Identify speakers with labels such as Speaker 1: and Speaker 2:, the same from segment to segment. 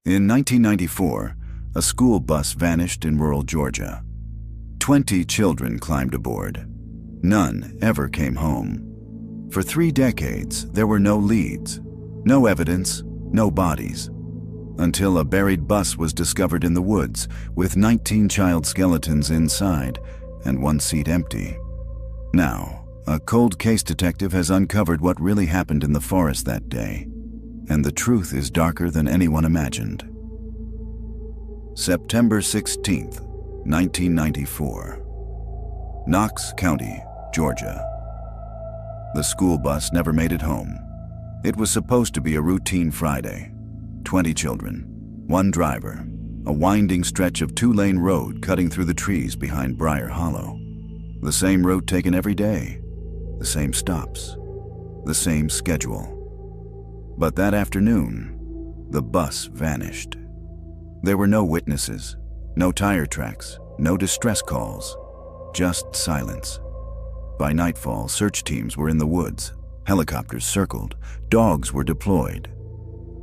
Speaker 1: In 1994, a school bus vanished in rural Georgia. 20 children climbed aboard. None ever came home. For 3 decades, there were no leads, no evidence, no bodies, until a buried bus was discovered in the woods with 19 child skeletons inside and 1 seat empty. Now, a cold case detective has uncovered what really happened in the forest that day, and the truth is darker than anyone imagined. September 16th, 1994. Knox County, Georgia. The school bus never made it home. It was supposed to be a routine Friday. 20 children, 1 driver, a winding stretch of 2-lane road cutting through the trees behind Briar Hollow. The same route taken every day, the same stops, the same schedule. But that afternoon, the bus vanished. There were no witnesses, no tire tracks, no distress calls, just silence. By nightfall, search teams were in the woods, helicopters circled, dogs were deployed.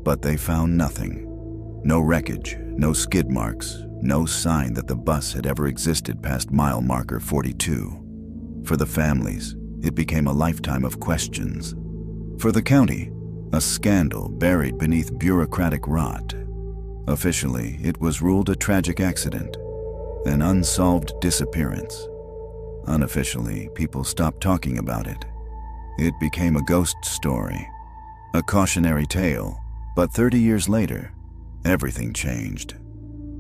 Speaker 1: But they found nothing. No wreckage, no skid marks, no sign that the bus had ever existed past mile marker 42. For the families, it became a lifetime of questions. For the county, a scandal buried beneath bureaucratic rot. Officially, it was ruled a tragic accident, an unsolved disappearance. Unofficially, people stopped talking about it. It became a ghost story, a cautionary tale, but 30 years later, everything changed.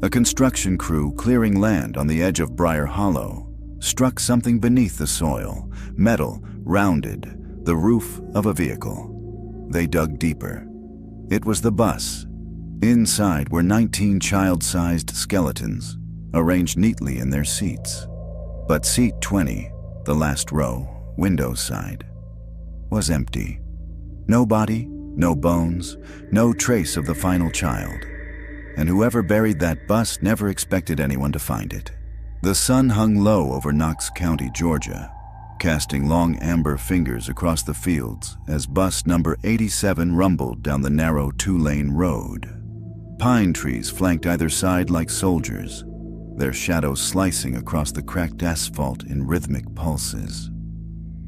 Speaker 1: A construction crew clearing land on the edge of Briar Hollow struck something beneath the soil, metal, rounded, the roof of a vehicle. They dug deeper. It was the bus. Inside were 19 child-sized skeletons, arranged neatly in their seats. But seat 20, the last row, window side, was empty. No body, no bones, no trace of the final child. And whoever buried that bus never expected anyone to find it. The sun hung low over Knox County, Georgia, casting long amber fingers across the fields as bus number 87 rumbled down the narrow 2-lane road. Pine trees flanked either side like soldiers, their shadows slicing across the cracked asphalt in rhythmic pulses.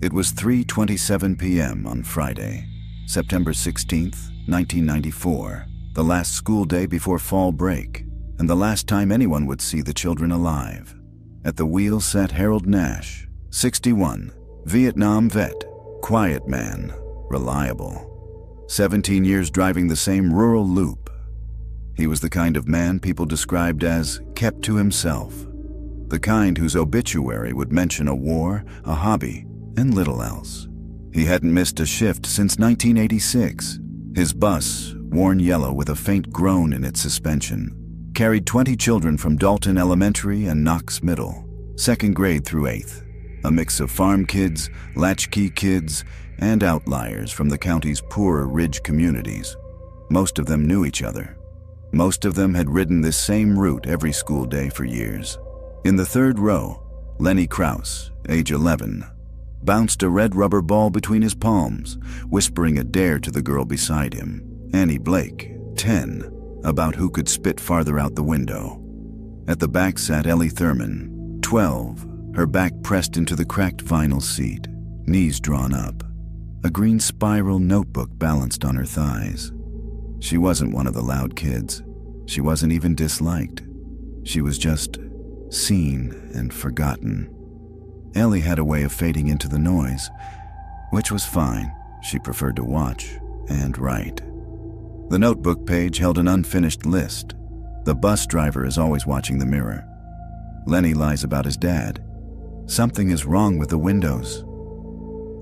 Speaker 1: It was 3:27 p.m. on Friday, September 16th, 1994, the last school day before fall break, and the last time anyone would see the children alive. At the wheel sat Harold Nash, 61, Vietnam vet, quiet man, reliable. 17 years driving the same rural loop. He was the kind of man people described as kept to himself, the kind whose obituary would mention a war, a hobby, and little else. He hadn't missed a shift since 1986. His bus, worn yellow with a faint groan in its suspension, carried 20 children from Dalton Elementary and Knox Middle, 2nd grade through 8th, a mix of farm kids, latchkey kids, and outliers from the county's poorer ridge communities. Most of them knew each other. Most of them had ridden this same route every school day for years. In the 3rd row, Lenny Krause, age 11, bounced a red rubber ball between his palms, whispering a dare to the girl beside him, Annie Blake, 10, about who could spit farther out the window. At the back sat Ellie Thurman, 12, her back pressed into the cracked vinyl seat, knees drawn up, a green spiral notebook balanced on her thighs. She wasn't one of the loud kids. She wasn't even disliked. She was just seen and forgotten. Ellie had a way of fading into the noise, which was fine. She preferred to watch and write. The notebook page held an unfinished list. The bus driver is always watching the mirror. Lenny lies about his dad. Something is wrong with the windows.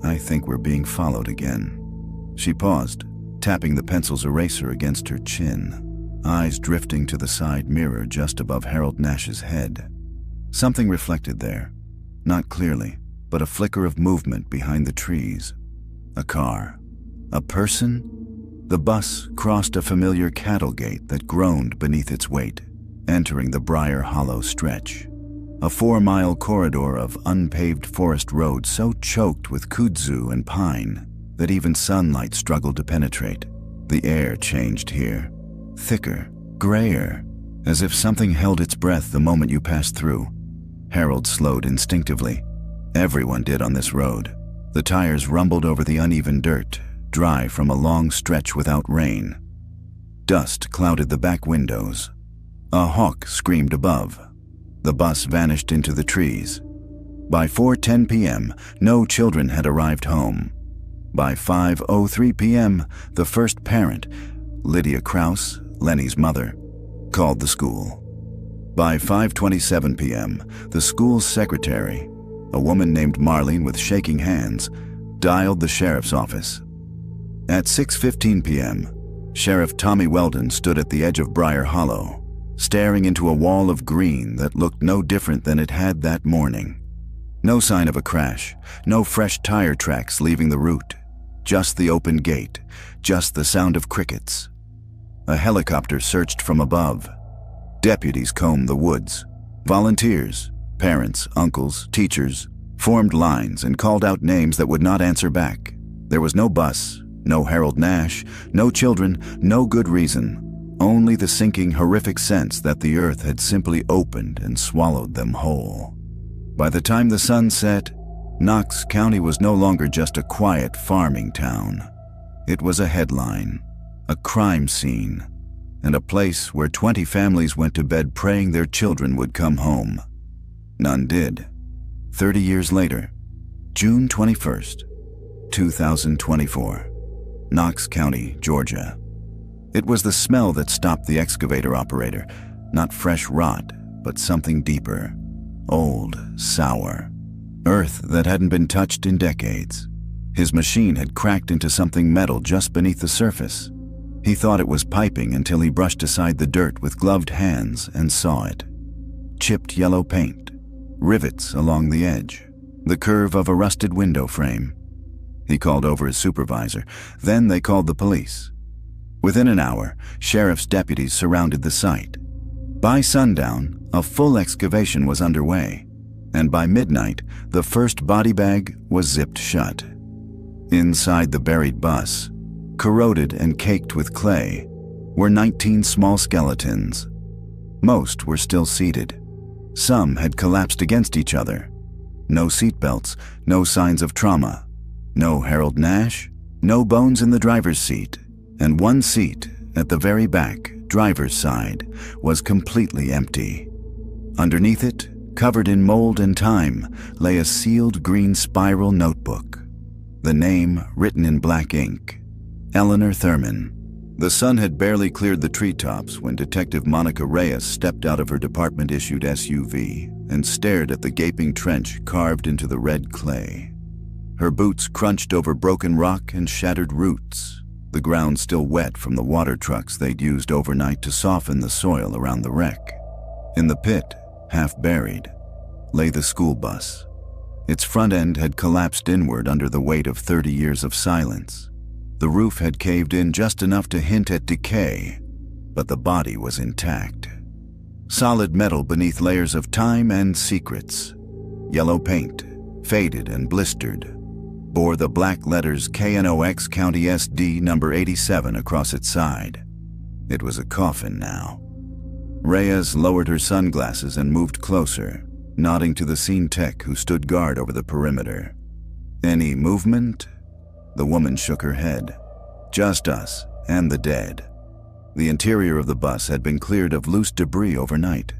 Speaker 1: I think we're being followed again. She paused, tapping the pencil's eraser against her chin, eyes drifting to the side mirror just above Harold Nash's head. Something reflected there, not clearly, but a flicker of movement behind the trees. A car. A person? The bus crossed a familiar cattle gate that groaned beneath its weight, entering the Briar Hollow stretch. A 4-mile corridor of unpaved forest road so choked with kudzu and pine that even sunlight struggled to penetrate. The air changed here, thicker, grayer, as if something held its breath the moment you passed through. Harold slowed instinctively. Everyone did on this road. The tires rumbled over the uneven dirt, dry from a long stretch without rain. Dust clouded the back windows. A hawk screamed above. The bus vanished into the trees. By 4:10 p.m., no children had arrived home. By 5:03 p.m., the first parent, Lydia Kraus, Lenny's mother, called the school. By 5:27 p.m., the school's secretary, a woman named Marlene with shaking hands, dialed the sheriff's office. At 6:15 p.m., Sheriff Tommy Weldon stood at the edge of Briar Hollow, staring into a wall of green that looked no different than it had that morning. No sign of a crash, no fresh tire tracks leaving the route, just the open gate, just the sound of crickets. A helicopter searched from above. Deputies combed the woods. Volunteers, parents, uncles, teachers, formed lines and called out names that would not answer back. There was no bus, no Harold Nash, no children, no good reason, only the sinking, horrific sense that the earth had simply opened and swallowed them whole. By the time the sun set, Knox County was no longer just a quiet farming town. It was a headline, a crime scene, and a place where 20 families went to bed praying their children would come home. None did. 30 years later, June 21st, 2024, Knox County, Georgia. It was the smell that stopped the excavator operator, not fresh rot, but something deeper. Old, sour. Earth that hadn't been touched in decades. His machine had cracked into something metal just beneath the surface. He thought it was piping until he brushed aside the dirt with gloved hands and saw it. Chipped yellow paint, rivets along the edge, the curve of a rusted window frame. He called over his supervisor. Then they called the police. Within an hour, sheriff's deputies surrounded the site. By sundown, a full excavation was underway, and by midnight, the first body bag was zipped shut. Inside the buried bus, corroded and caked with clay, were 19 small skeletons. Most were still seated. Some had collapsed against each other. No seatbelts, no signs of trauma. No Harold Nash, no bones in the driver's seat, and one seat at the very back, driver's side, was completely empty. Underneath it, covered in mold and time, lay a sealed green spiral notebook. The name written in black ink, Eleanor Thurman. The sun had barely cleared the treetops when Detective Monica Reyes stepped out of her department-issued SUV and stared at the gaping trench carved into the red clay. Her boots crunched over broken rock and shattered roots, the ground still wet from the water trucks they'd used overnight to soften the soil around the wreck. In the pit, half buried, lay the school bus. Its front end had collapsed inward under the weight of 30 years of silence. The roof had caved in just enough to hint at decay, but the body was intact. Solid metal beneath layers of time and secrets. Yellow paint, faded and blistered, bore the black letters KNOX County SD number 87 across its side. It was a coffin now. Reyes lowered her sunglasses and moved closer, nodding to the scene tech who stood guard over the perimeter. Any movement? The woman shook her head. Just us and the dead. The interior of the bus had been cleared of loose debris overnight.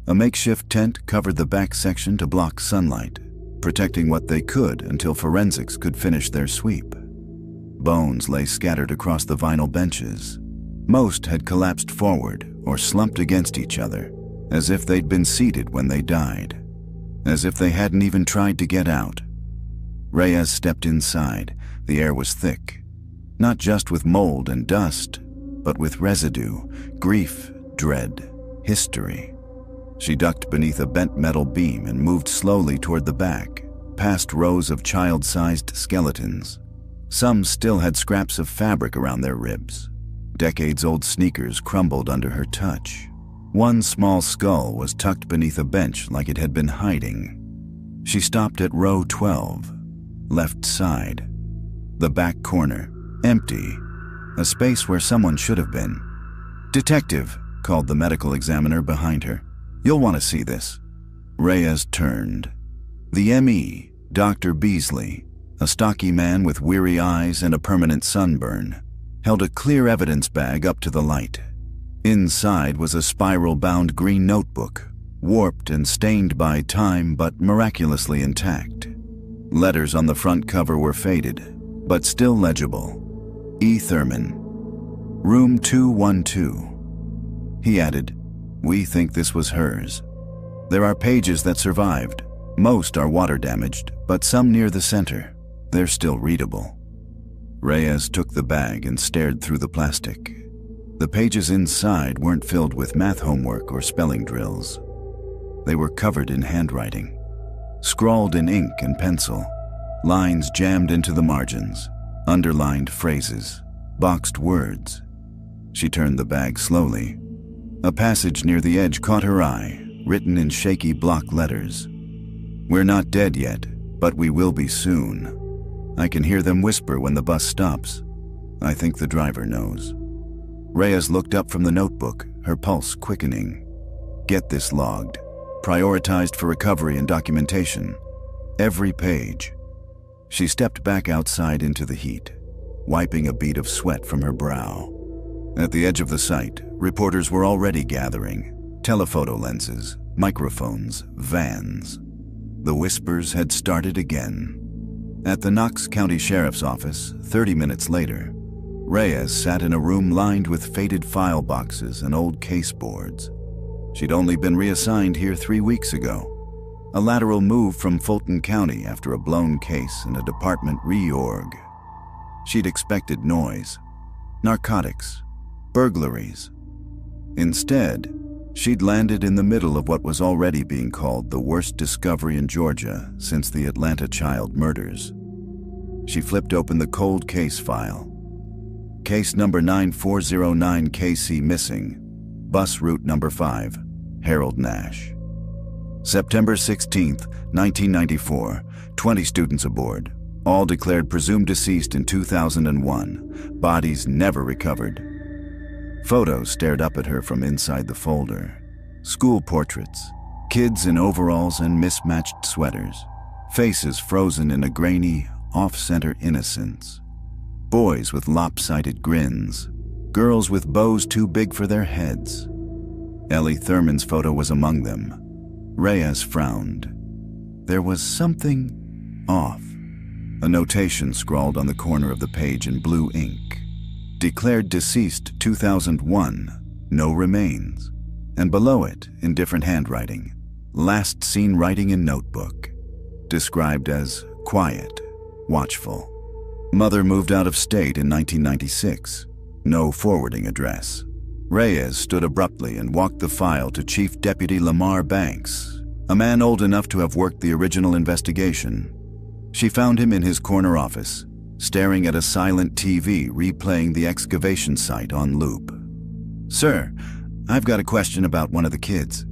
Speaker 1: A makeshift tent covered the back section to block sunlight, protecting what they could until forensics could finish their sweep. Bones lay scattered across the vinyl benches. Most had collapsed forward or slumped against each other, as if they'd been seated when they died, as if they hadn't even tried to get out. Reyes stepped inside. The air was thick, not just with mold and dust, but with residue, grief, dread, history. She ducked beneath a bent metal beam and moved slowly toward the back, past rows of child-sized skeletons. Some still had scraps of fabric around their ribs. Decades-old sneakers crumbled under her touch. One small skull was tucked beneath a bench like it had been hiding. She stopped at row 12, left side. The back corner, empty, a space where someone should have been. "Detective," called the medical examiner behind her. "You'll want to see this." Reyes turned. The ME, Dr. Beasley, a stocky man with weary eyes and a permanent sunburn, held a clear evidence bag up to the light. Inside was a spiral-bound green notebook, warped and stained by time but miraculously intact. Letters on the front cover were faded, but still legible. E. Thurman, Room 212. He added, "We think this was hers. There are pages that survived. Most are water-damaged, but some near the center. They're still readable." Reyes took the bag and stared through the plastic. The pages inside weren't filled with math homework or spelling drills. They were covered in handwriting, scrawled in ink and pencil, lines jammed into the margins, underlined phrases, boxed words. She turned the bag slowly. A passage near the edge caught her eye, written in shaky block letters. "We're not dead yet, but we will be soon. I can hear them whisper when the bus stops. I think the driver knows." Reyes looked up from the notebook, her pulse quickening. "Get this logged. Prioritized for recovery and documentation. Every page." She stepped back outside into the heat, wiping a bead of sweat from her brow. At the edge of the site, reporters were already gathering. Telephoto lenses, microphones, vans. The whispers had started again. At the Knox County Sheriff's Office, 30 minutes later, Reyes sat in a room lined with faded file boxes and old case boards. She'd only been reassigned here 3 weeks ago. A lateral move from Fulton County after a blown case and a department reorg. She'd expected noise, narcotics, burglaries. Instead, she'd landed in the middle of what was already being called the worst discovery in Georgia since the Atlanta child murders. She flipped open the cold case file. Case number 9409 KC missing. Bus route number 5, Harold Nash. September 16th, 1994, 20 students aboard, all declared presumed deceased in 2001, bodies never recovered. Photos stared up at her from inside the folder. School portraits, kids in overalls and mismatched sweaters, faces frozen in a grainy, off-center innocence. Boys with lopsided grins, girls with bows too big for their heads. Ellie Thurman's photo was among them. Reyes frowned. There was something off. A notation scrawled on the corner of the page in blue ink. Declared deceased 2001, no remains. And below it, in different handwriting, last seen writing in notebook. Described as quiet, watchful. Mother moved out of state in 1996. No forwarding address. Reyes stood abruptly and walked the file to Chief Deputy Lamar Banks, a man old enough to have worked the original investigation. She found him in his corner office, staring at a silent TV replaying the excavation site on loop. "Sir, I've got a question about one of the kids."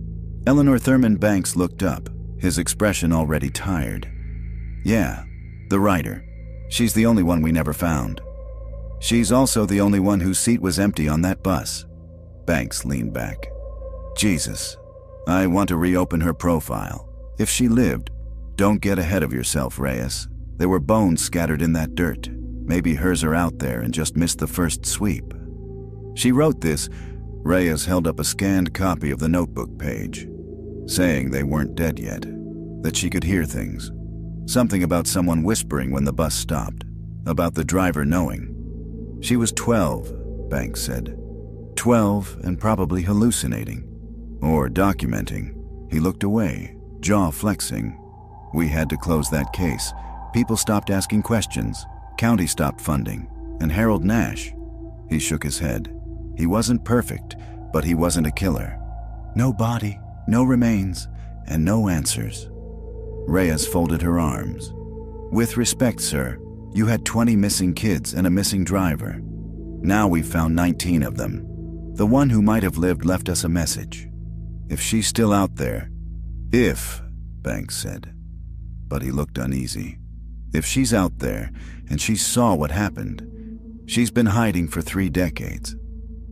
Speaker 1: Eleanor Thurman Banks looked up, his expression already tired. "Yeah, the writer. She's the only one we never found. She's also the only one whose seat was empty on that bus." Banks leaned back. "Jesus, I want to reopen her profile. If she lived, don't get ahead of yourself, Reyes. There were bones scattered in that dirt. Maybe hers are out there and just missed the first sweep." She wrote this. Reyes held up a scanned copy of the notebook page, saying they weren't dead yet, that she could hear things. Something about someone whispering when the bus stopped, about the driver knowing. She was 12, Banks said. 12 and probably hallucinating. Or documenting. He looked away, jaw flexing. We had to close that case. People stopped asking questions. County stopped funding. And Harold Nash. He shook his head. He wasn't perfect, but he wasn't a killer. No body, no remains, and no answers. Reyes folded her arms. "With respect, sir, you had 20 missing kids and a missing driver. Now we've found 19 of them. The one who might have lived left us a message. If she's still out there..." "If," Banks said. But he looked uneasy. "If she's out there, and she saw what happened, she's been hiding for 3 decades.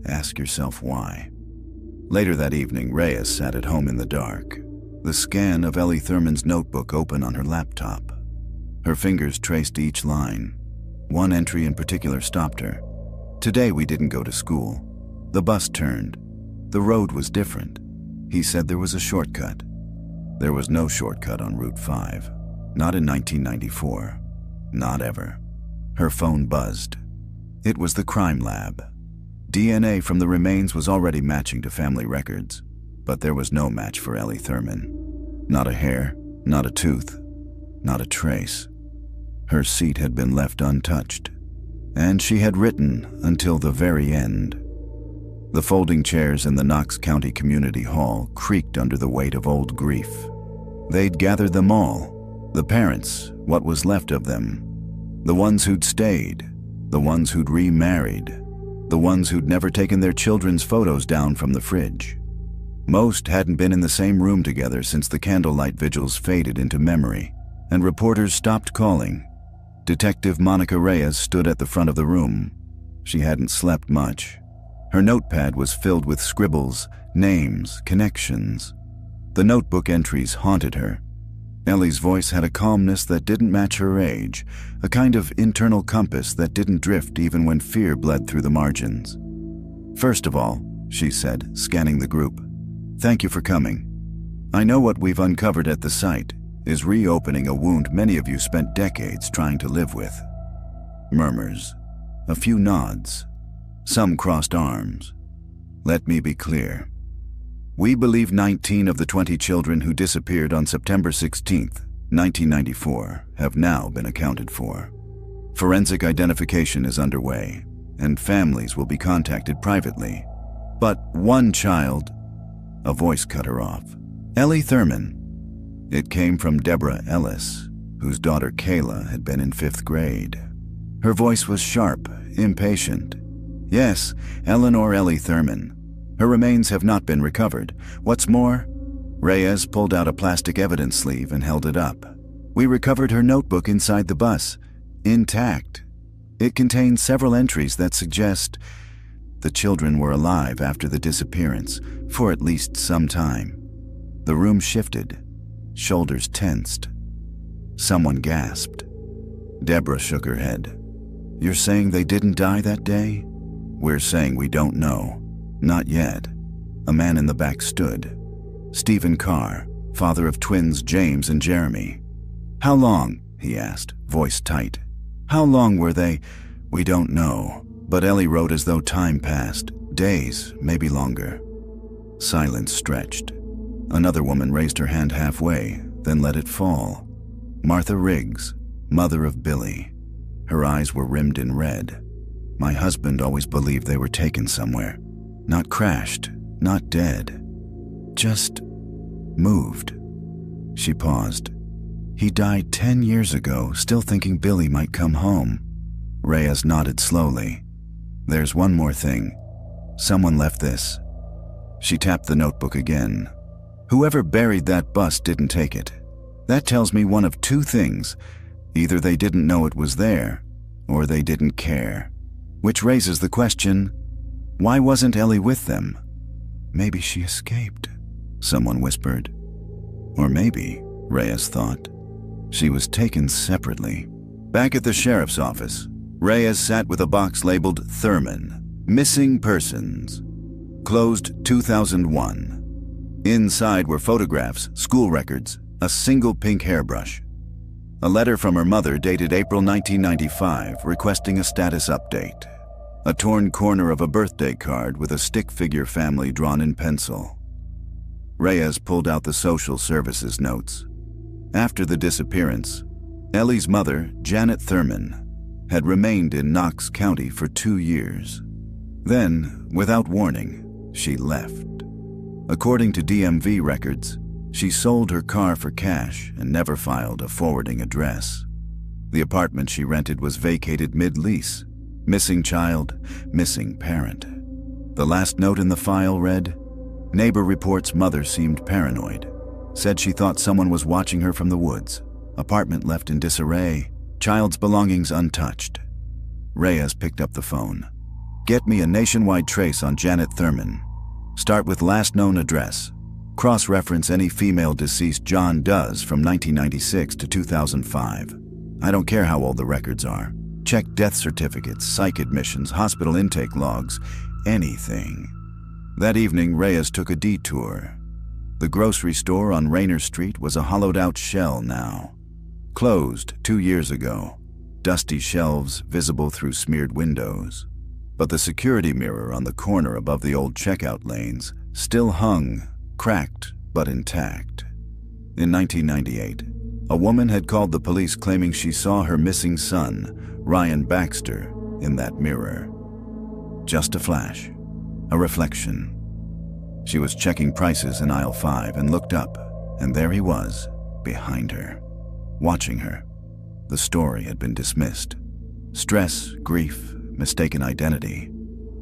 Speaker 1: Ask yourself why." Later that evening, Reyes sat at home in the dark, the scan of Ellie Thurman's notebook open on her laptop. Her fingers traced each line. One entry in particular stopped her. "Today we didn't go to school. The bus turned. The road was different. He said there was a shortcut." There was no shortcut on Route 5. Not in 1994. Not ever. Her phone buzzed. It was the crime lab. DNA from the remains was already matching to family records, but there was no match for Ellie Thurman. Not a hair, not a tooth, not a trace. Her seat had been left untouched, and she had written until the very end. The folding chairs in the Knox County Community Hall creaked under the weight of old grief. They'd gathered them all, the parents, what was left of them, the ones who'd stayed, the ones who'd remarried, the ones who'd never taken their children's photos down from the fridge. Most hadn't been in the same room together since the candlelight vigils faded into memory, and reporters stopped calling. Detective Monica Reyes stood at the front of the room. She hadn't slept much. Her notepad was filled with scribbles, names, connections. The notebook entries haunted her. Ellie's voice had a calmness that didn't match her age, a kind of internal compass that didn't drift even when fear bled through the margins. "First of all," she said, scanning the group, "thank you for coming. I know what we've uncovered at the site is reopening a wound many of you spent decades trying to live with." Murmurs. A few nods. Some crossed arms. "Let me be clear. We believe 19 of the 20 children who disappeared on September 16th, 1994, have now been accounted for. Forensic identification is underway, and families will be contacted privately. But one child..." A voice cut her off. "Ellie Thurman." It came from Deborah Ellis, whose daughter Kayla had been in 5th grade. Her voice was sharp, impatient. "Yes, Eleanor Ellie Thurman. Her remains have not been recovered. What's more..." Reyes pulled out a plastic evidence sleeve and held it up. "We recovered her notebook inside the bus, intact. It contains several entries that suggest the children were alive after the disappearance, for at least some time." The room shifted. Shoulders tensed. Someone gasped. Deborah shook her head. "You're saying they didn't die that day?" "We're saying we don't know. Not yet." A man in the back stood. Stephen Carr, father of twins James and Jeremy. "How long?" he asked, voice tight. "How long were they?" "We don't know." But Ellie wrote as though time passed. Days, maybe longer. Silence stretched. Another woman raised her hand halfway, then let it fall. Martha Riggs, mother of Billy. Her eyes were rimmed in red. "My husband always believed they were taken somewhere. Not crashed, not dead. Just moved." She paused. "He died 10 years ago, still thinking Billy might come home." Reyes nodded slowly. "There's one more thing. Someone left this." She tapped the notebook again. "Whoever buried that bus didn't take it. That tells me one of two things. Either they didn't know it was there, or they didn't care. Which raises the question, why wasn't Ellie with them?" "Maybe she escaped," someone whispered. Or maybe, Reyes thought, she was taken separately. Back at the sheriff's office, Reyes sat with a box labeled Thurman, Missing Persons. Closed 2001. Inside were photographs, school records, a single pink hairbrush. A letter from her mother dated April 1995 requesting a status update. A torn corner of a birthday card with a stick figure family drawn in pencil. Reyes pulled out the social services notes. After the disappearance, Ellie's mother, Janet Thurman, had remained in Knox County for 2 years. Then, without warning, she left. According to DMV records, she sold her car for cash and never filed a forwarding address. The apartment she rented was vacated mid-lease. Missing child, missing parent. The last note in the file read, "Neighbor reports mother seemed paranoid. Said she thought someone was watching her from the woods. Apartment left in disarray. Child's belongings untouched." Reyes picked up the phone. "Get me a nationwide trace on Janet Thurman." Start with last known address. Cross-reference any female deceased John Does from 1996 to 2005. I don't care how old the records are. Check death certificates, psych admissions, hospital intake logs, anything. That evening, Reyes took a detour. The grocery store on Rayner Street was a hollowed-out shell now. Closed 2 years ago. Dusty shelves visible through smeared windows. But the security mirror on the corner above the old checkout lanes still hung, cracked but intact. In 1998, a woman had called the police claiming she saw her missing son, Ryan Baxter, in that mirror. Just a flash, a reflection. She was checking prices in aisle 5 and looked up, and there he was, behind her, watching her. The story had been dismissed. Stress, grief, mistaken identity.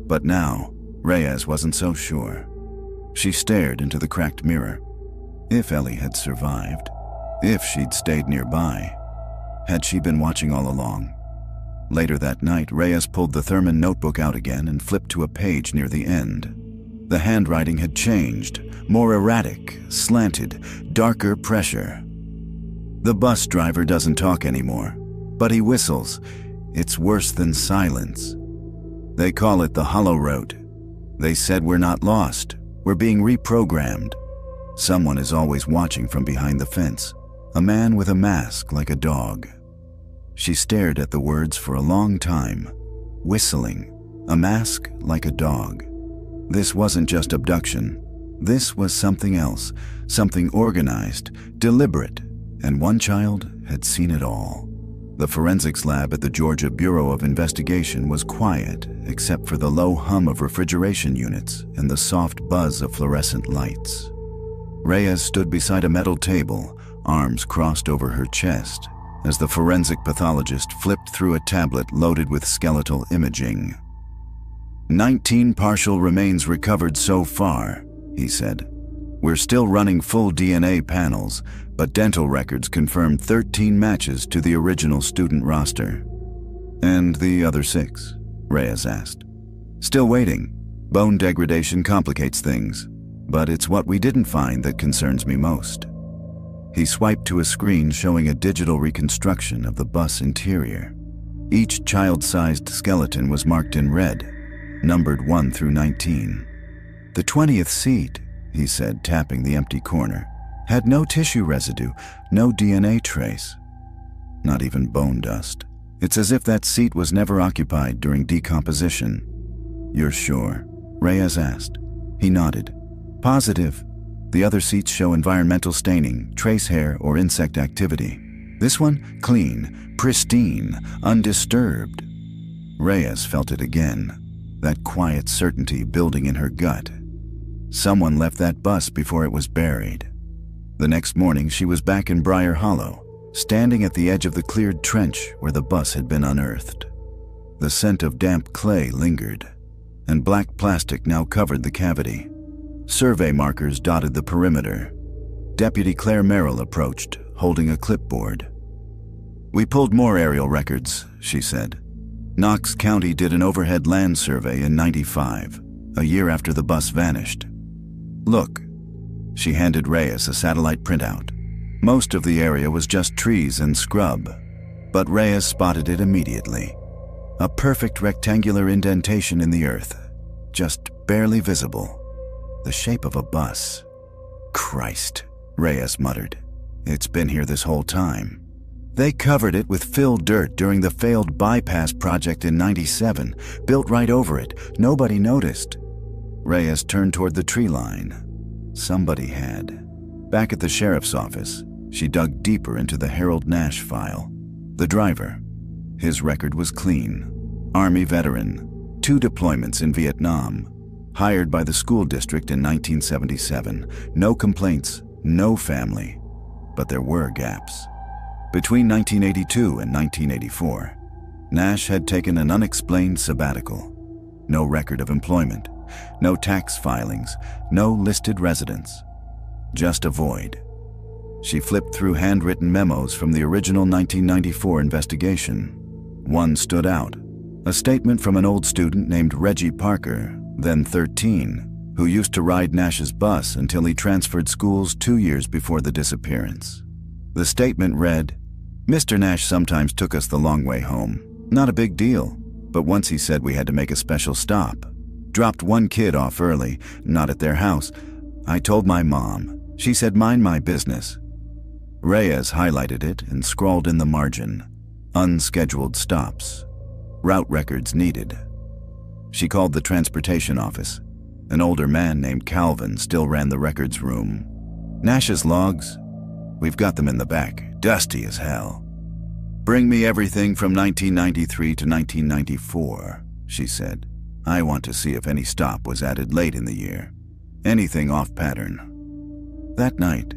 Speaker 1: But now, Reyes wasn't so sure. She stared into the cracked mirror. If Ellie had survived, if she'd stayed nearby, had she been watching all along? Later that night, Reyes pulled the Thurman notebook out again and flipped to a page near the end. The handwriting had changed, more erratic, slanted, darker pressure. The bus driver doesn't talk anymore, but he whistles. It's worse than silence. They call it the Hollow Road. They said we're not lost. We're being reprogrammed. Someone is always watching from behind the fence. A man with a mask like a dog. She stared at the words for a long time. Whistling. A mask like a dog. This wasn't just abduction. This was something else. Something organized, deliberate. And one child had seen it all. The forensics lab at the Georgia Bureau of Investigation was quiet, except for the low hum of refrigeration units and the soft buzz of fluorescent lights. Reyes stood beside a metal table, arms crossed over her chest, as the forensic pathologist flipped through a tablet loaded with skeletal imaging. 19 partial remains recovered so far, he said. We're still running full DNA panels, but dental records confirmed 13 matches to the original student roster. And the other 6? Reyes asked. Still waiting. Bone degradation complicates things, but it's what we didn't find that concerns me most. He swiped to a screen showing a digital reconstruction of the bus interior. Each child-sized skeleton was marked in red, numbered 1 through 19. The 20th seat, he said, tapping the empty corner, had no tissue residue, no DNA trace. Not even bone dust. It's as if that seat was never occupied during decomposition. You're sure? Reyes asked. He nodded. Positive. The other seats show environmental staining, trace hair, or insect activity. This one, clean, pristine, undisturbed. Reyes felt it again, that quiet certainty building in her gut. Someone left that bus before it was buried. The next morning, she was back in Briar Hollow, standing at the edge of the cleared trench where the bus had been unearthed. The scent of damp clay lingered, and black plastic now covered the cavity. Survey markers dotted the perimeter. Deputy Claire Merrill approached, holding a clipboard. We pulled more aerial records, she said. Knox County did an overhead land survey in '95, a year after the bus vanished. Look. She handed Reyes a satellite printout. Most of the area was just trees and scrub, but Reyes spotted it immediately. A perfect rectangular indentation in the earth, just barely visible. The shape of a bus. Christ, Reyes muttered. It's been here this whole time. They covered it with filled dirt during the failed bypass project in '97, built right over it. Nobody noticed. Reyes turned toward the tree line. Somebody had. Back at the sheriff's office, she dug deeper into the Harold Nash file. The driver. His record was clean. Army veteran. 2 deployments in Vietnam. Hired by the school district in 1977. No complaints, no family. But there were gaps. Between 1982 and 1984, Nash had taken an unexplained sabbatical. No record of employment. No tax filings, no listed residence. Just a void. She flipped through handwritten memos from the original 1994 investigation. One stood out. A statement from an old student named Reggie Parker, then 13, who used to ride Nash's bus until he transferred schools 2 years before the disappearance. The statement read, "Mr. Nash sometimes took us the long way home. Not a big deal, but once he said we had to make a special stop. Dropped one kid off early, not at their house. I told my mom. She said, mind my business." Reyes highlighted it and scrawled in the margin, "Unscheduled stops. Route records needed." She called the transportation office. An older man named Calvin still ran the records room. "Nash's logs? We've got them in the back, dusty as hell." "Bring me everything from 1993 to 1994, she said. "I want to see if any stop was added late in the year. Anything off pattern." That night,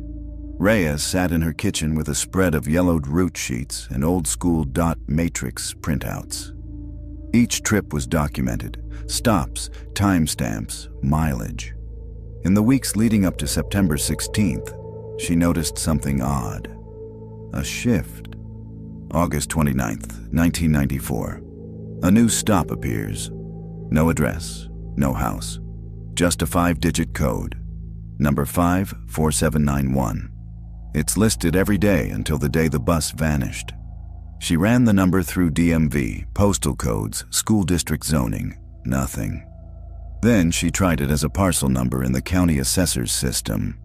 Speaker 1: Reyes sat in her kitchen with a spread of yellowed route sheets and old-school dot matrix printouts. Each trip was documented: stops, timestamps, mileage. In the weeks leading up to September 16th, she noticed something odd. A shift. August 29th, 1994. A new stop appears. No address, no house. Just a 5-digit code. Number 54791. It's listed every day until the day the bus vanished. She ran the number through DMV, postal codes, school district zoning. Nothing. Then she tried it as a parcel number in the county assessor's system.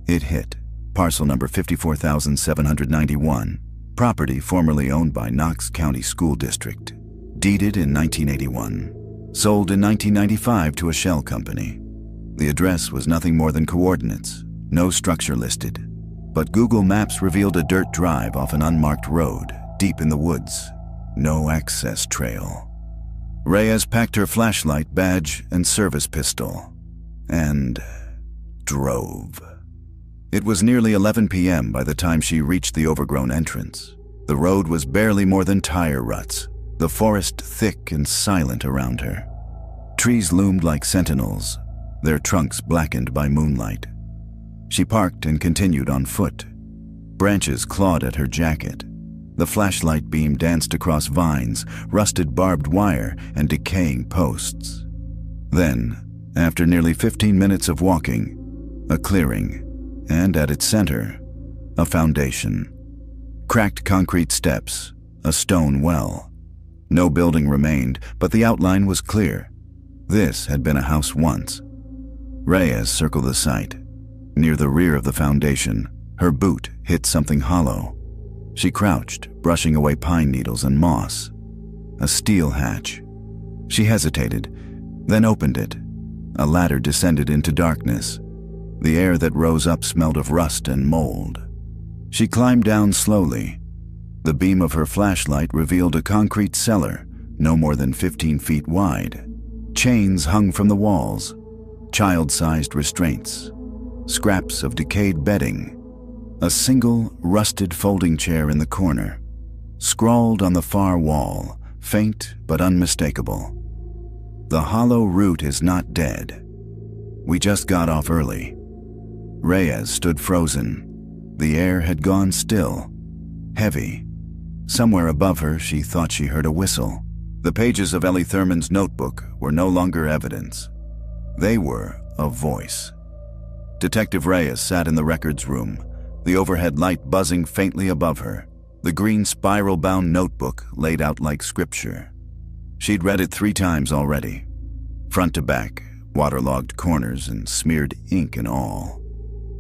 Speaker 1: It hit. Parcel number 54,791. Property formerly owned by Knox County School District. Deeded in 1981. Sold in 1995 to a shell company. The address was nothing more than coordinates. No structure listed. But Google Maps revealed a dirt drive off an unmarked road, deep in the woods. No access trail. Reyes packed her flashlight, badge, and service pistol, and drove. It was nearly 11 p.m. by the time she reached the overgrown entrance. The road was barely more than tire ruts, the forest thick and silent around her. Trees loomed like sentinels, their trunks blackened by moonlight. She parked and continued on foot. Branches clawed at her jacket. The flashlight beam danced across vines, rusted barbed wire, and decaying posts. Then, after nearly 15 minutes of walking, a clearing, and at its center, a foundation. Cracked concrete steps, a stone well. No building remained, but the outline was clear. This had been a house once. Reyes circled the site. Near the rear of the foundation, her boot hit something hollow. She crouched, brushing away pine needles and moss. A steel hatch. She hesitated, then opened it. A ladder descended into darkness. The air that rose up smelled of rust and mold. She climbed down slowly. The beam of her flashlight revealed a concrete cellar, no more than 15 feet wide. Chains hung from the walls, child-sized restraints, scraps of decayed bedding, a single rusted folding chair in the corner. Scrawled on the far wall, faint but unmistakable, "The hollow root is not dead. We just got off early." Reyes stood frozen. The air had gone still, heavy. Somewhere above her, she thought she heard a whistle. The pages of Ellie Thurman's notebook were no longer evidence. They were a voice. Detective Reyes sat in the records room, the overhead light buzzing faintly above her, the green spiral-bound notebook laid out like scripture. She'd read it 3 times already, front to back, waterlogged corners and smeared ink and all.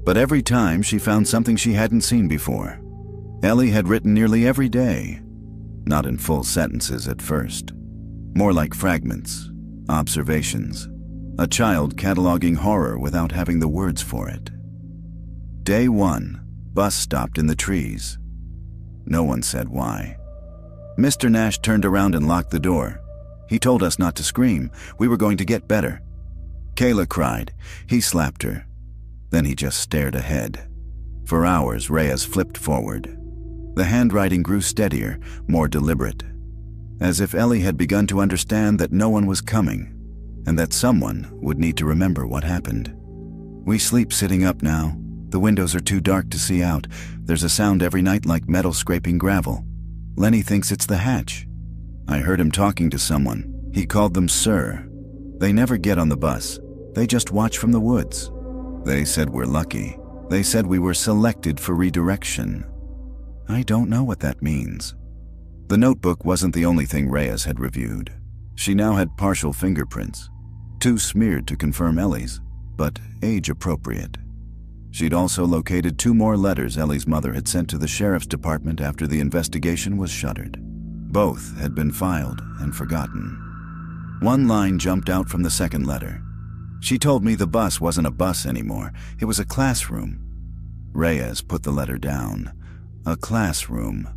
Speaker 1: But every time she found something she hadn't seen before. Ellie had written nearly every day, not in full sentences at first, more like fragments, observations, a child cataloging horror without having the words for it. Day 1, bus stopped in the trees. No one said why. Mr. Nash turned around and locked the door. He told us not to scream. We were going to get better. Kayla cried. He slapped her. Then he just stared ahead. For hours, Reyes flipped forward. The handwriting grew steadier, more deliberate, as if Ellie had begun to understand that no one was coming, and that someone would need to remember what happened. "We sleep sitting up now. The windows are too dark to see out. There's a sound every night like metal scraping gravel. Lenny thinks it's the hatch. I heard him talking to someone. He called them Sir. They never get on the bus. They just watch from the woods. They said we're lucky. They said we were selected for redirection. I don't know what that means. The notebook wasn't the only thing Reyes had reviewed. She now had partial fingerprints, 2 smeared to confirm Ellie's, but age-appropriate. She'd also located 2 more letters Ellie's mother had sent to the sheriff's department after the investigation was shuttered. Both had been filed and forgotten. One line jumped out from the second letter. She told me the bus wasn't a bus anymore. It was a classroom. Reyes put the letter down. A classroom.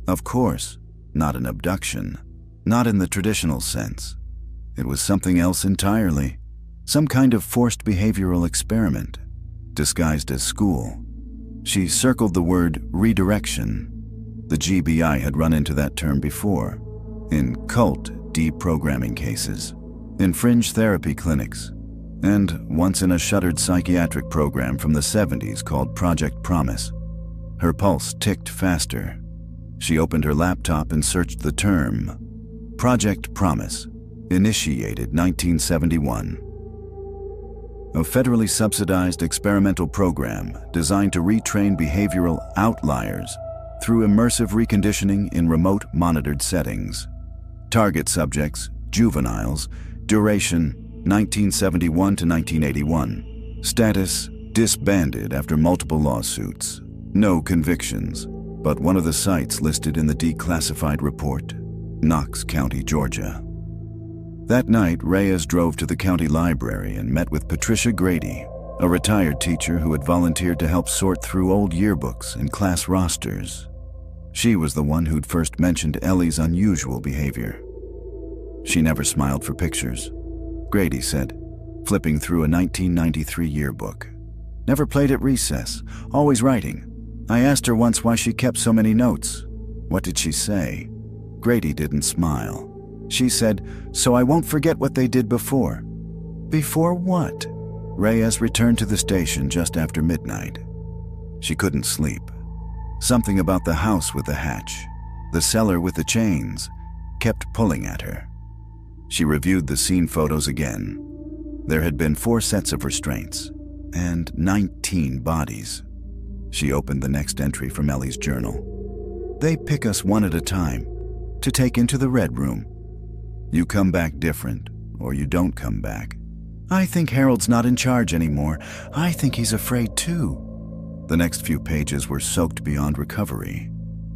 Speaker 1: Of course, not an abduction. Not in the traditional sense. It was something else entirely. Some kind of forced behavioral experiment, disguised as school. She circled the word redirection. The GBI had run into that term before, in cult deprogramming cases, in fringe therapy clinics, and once in a shuttered psychiatric program from the 70s called Project Promise. Her pulse ticked faster. She opened her laptop and searched the term. Project Promise, initiated 1971. A federally subsidized experimental program designed to retrain behavioral outliers through immersive reconditioning in remote monitored settings. Target subjects, juveniles. Duration, 1971 to 1981. Status, disbanded after multiple lawsuits. No convictions, but one of the sites listed in the declassified report, Knox County, Georgia. That night, Reyes drove to the county library and met with Patricia Grady, a retired teacher who had volunteered to help sort through old yearbooks and class rosters. She was the one who'd first mentioned Ellie's unusual behavior. She never smiled for pictures, Grady said, flipping through a 1993 yearbook. Never played at recess, always writing. I asked her once why she kept so many notes. What did she say? Grady didn't smile. She said, "So I won't forget what they did before." Before what? Reyes returned to the station just after midnight. She couldn't sleep. Something about the house with the hatch, the cellar with the chains, kept pulling at her. She reviewed the scene photos again. There had been 4 sets of restraints and 19 bodies. She opened the next entry from Ellie's journal. They pick us one at a time to take into the red room. You come back different, or you don't come back. I think Harold's not in charge anymore. I think he's afraid too. The next few pages were soaked beyond recovery,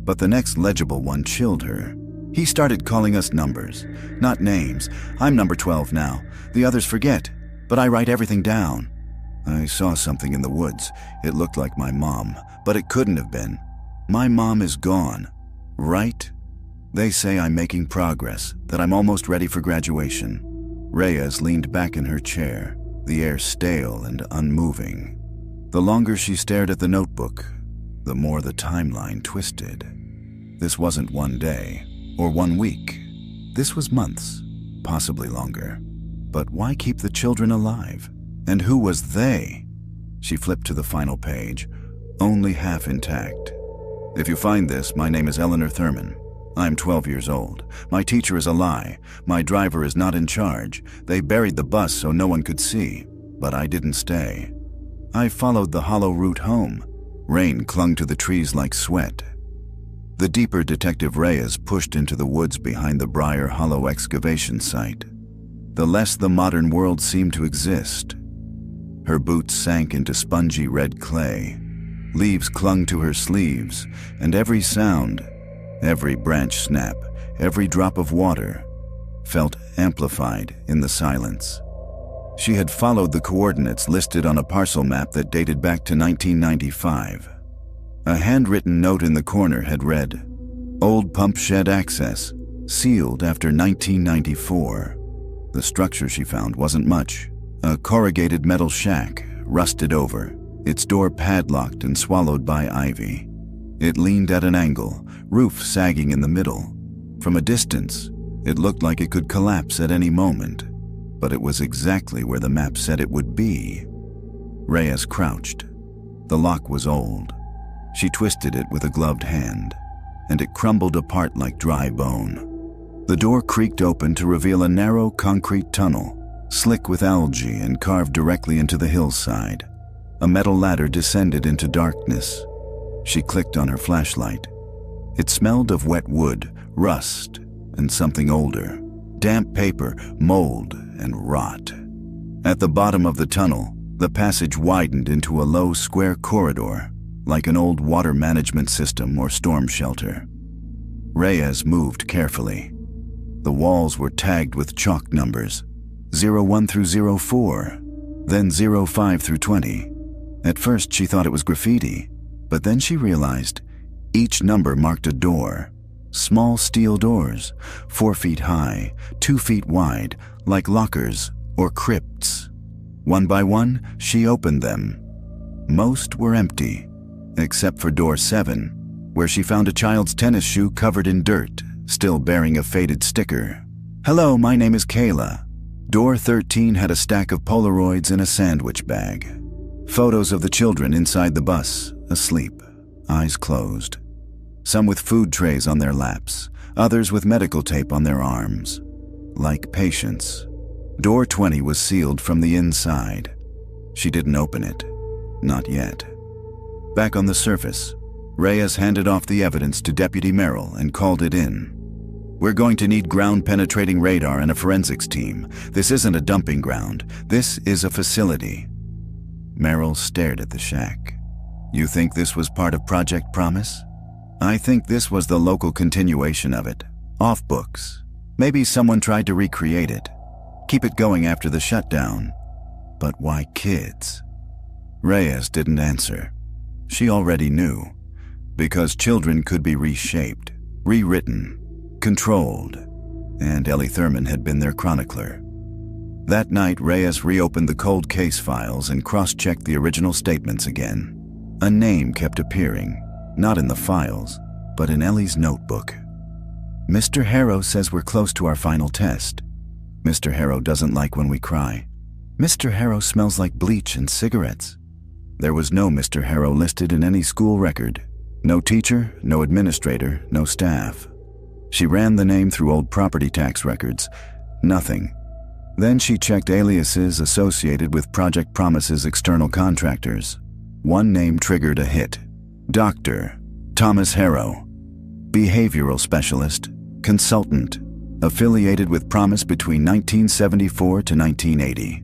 Speaker 1: but the next legible one chilled her. He started calling us numbers, not names. I'm number 12 now. The others forget, but I write everything down. I saw something in the woods. It looked like my mom, but it couldn't have been. My mom is gone, right? They say I'm making progress, that I'm almost ready for graduation. Reyes leaned back in her chair, the air stale and unmoving. The longer she stared at the notebook, the more the timeline twisted. This wasn't one day or 1 week. This was months, possibly longer. But why keep the children alive? And who was they? She flipped to the final page, only half intact. If you find this, my name is Eleanor Thurman. I'm 12 years old. My teacher is a lie. My driver is not in charge. They buried the bus so no one could see, but I didn't stay. I followed the hollow route home. Rain clung to the trees like sweat. The deeper Detective Reyes pushed into the woods behind the Briar Hollow excavation site. The less the modern world seemed to exist. Her boots sank into spongy red clay. Leaves clung to her sleeves, and every sound, every branch snap, every drop of water, felt amplified in the silence. She had followed the coordinates listed on a parcel map that dated back to 1995. A handwritten note in the corner had read, "Old pump shed access, sealed after 1994. The structure she found wasn't much. A corrugated metal shack, rusted over, its door padlocked and swallowed by ivy. It leaned at an angle, roof sagging in the middle. From a distance, it looked like it could collapse at any moment, but it was exactly where the map said it would be. Reyes crouched. The lock was old. She twisted it with a gloved hand, and it crumbled apart like dry bone. The door creaked open to reveal a narrow concrete tunnel, slick with algae and carved directly into the hillside. A metal ladder descended into darkness. She clicked on her flashlight. It smelled of wet wood, rust, and something older. Damp paper, mold, and rot. At the bottom of the tunnel, the passage widened into a low square corridor, like an old water management system or storm shelter. Reyes moved carefully. The walls were tagged with chalk numbers, 01 through 04, then 05 through 20. At first she thought it was graffiti, but then she realized each number marked a door. Small steel doors, 4 feet high, 2 feet wide, like lockers or crypts. One by one, she opened them. Most were empty, except for door 7, where she found a child's tennis shoe covered in dirt, still bearing a faded sticker. "Hello, my name is Kayla." Door 13 had a stack of Polaroids in a sandwich bag. Photos of the children inside the bus, asleep, eyes closed. Some with food trays on their laps, others with medical tape on their arms, like patients. Door 20 was sealed from the inside. She didn't open it. Not yet. Back on the surface, Reyes handed off the evidence to Deputy Merrill and called it in. "We're going to need ground-penetrating radar and a forensics team. This isn't a dumping ground. This is a facility." Merrill stared at the shack. "You think this was part of Project Promise?" "I think this was the local continuation of it. Off books. Maybe someone tried to recreate it. Keep it going after the shutdown. But why kids?" Reyes didn't answer. She already knew. Because children could be reshaped, rewritten, controlled, and Ellie Thurman had been their chronicler. That night, Reyes reopened the cold case files and cross-checked the original statements again. A name kept appearing. Not in the files, but in Ellie's notebook. "Mr. Harrow says we're close to our final test. Mr. Harrow doesn't like when we cry. Mr. Harrow smells like bleach and cigarettes." There was no Mr. Harrow listed in any school record. No teacher, no administrator, no staff. She ran the name through old property tax records. Nothing. Then she checked aliases associated with Project Promise's external contractors. One name triggered a hit. Dr. Thomas Harrow, behavioral specialist, consultant, affiliated with Promise between 1974 to 1980.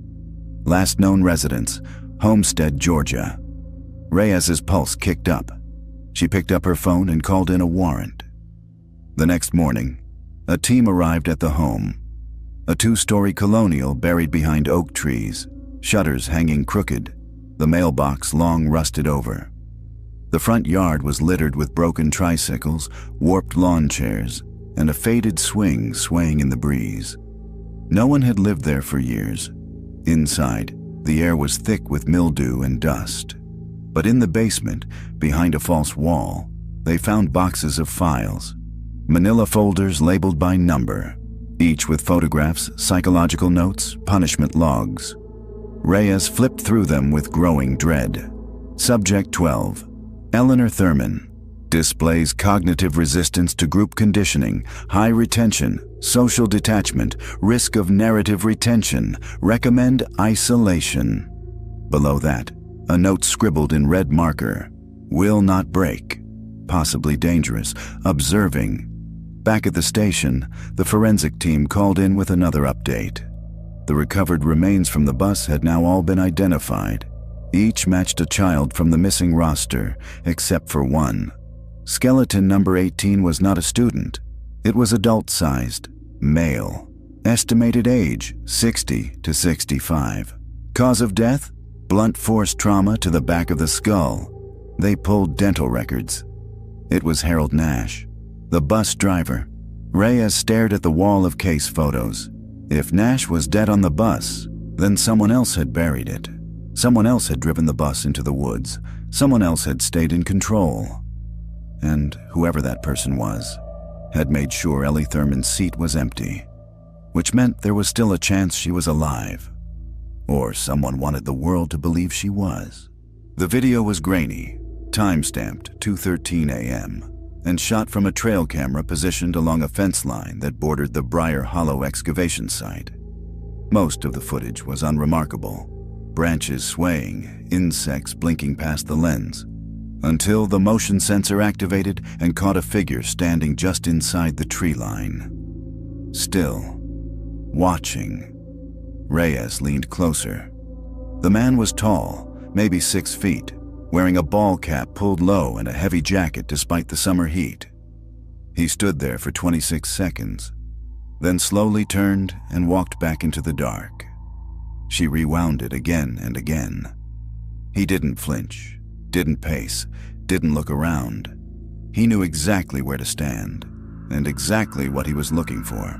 Speaker 1: Last known residence, Homestead, Georgia. Reyes's pulse kicked up. She picked up her phone and called in a warrant. The next morning, a team arrived at the home. A 2-story colonial buried behind oak trees, shutters hanging crooked, the mailbox long rusted over. The front yard was littered with broken tricycles, warped lawn chairs, and a faded swing swaying in the breeze. No one had lived there for years. Inside, the air was thick with mildew and dust. But in the basement, behind a false wall, they found boxes of files. Manila folders labeled by number, each with photographs, psychological notes, punishment logs. Reyes flipped through them with growing dread. Subject 12. Eleanor Thurman. Displays cognitive resistance to group conditioning, high retention, social detachment, risk of narrative retention, recommend isolation. Below that, a note scribbled in red marker. Will not break. Possibly dangerous. Observing. Back at the station, the forensic team called in with another update. The recovered remains from the bus had now all been identified. Each matched a child from the missing roster, except for one. Skeleton number 18 was not a student. It was adult-sized, male. Estimated age, 60 to 65. Cause of death? Blunt force trauma to the back of the skull. They pulled dental records. It was Harold Nash, the bus driver. Reyes stared at the wall of case photos. If Nash was dead on the bus, then someone else had buried it. Someone else had driven the bus into the woods. Someone else had stayed in control. And whoever that person was, had made sure Ellie Thurman's seat was empty, which meant there was still a chance she was alive. Or someone wanted the world to believe she was. The video was grainy, time-stamped 2:13 a.m., and shot from a trail camera positioned along a fence line that bordered the Briar Hollow excavation site. Most of the footage was unremarkable. Branches swaying, insects blinking past the lens, until the motion sensor activated and caught a figure standing just inside the tree line. Still, watching. Reyes leaned closer. The man was tall, maybe 6 feet, wearing a ball cap pulled low and a heavy jacket despite the summer heat. He stood there for 26 seconds, then slowly turned and walked back into the dark. She rewound it again and again. He didn't flinch, didn't pace, didn't look around. He knew exactly where to stand, and exactly what he was looking for.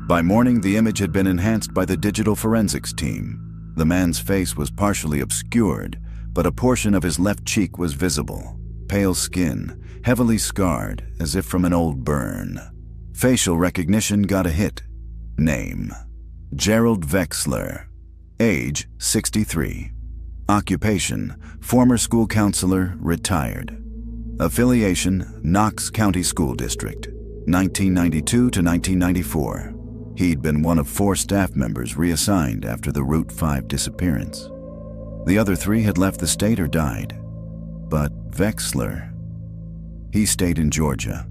Speaker 1: By morning, the image had been enhanced by the digital forensics team. The man's face was partially obscured, but a portion of his left cheek was visible. Pale skin, heavily scarred, as if from an old burn. Facial recognition got a hit. Name: Gerald Vexler. Age: 63. Occupation: former school counselor, retired. Affiliation: Knox County School District, 1992 to 1994. He'd been one of 4 staff members reassigned after the Route 5 disappearance. The other 3 had left the state or died. But Vexler, he stayed in Georgia,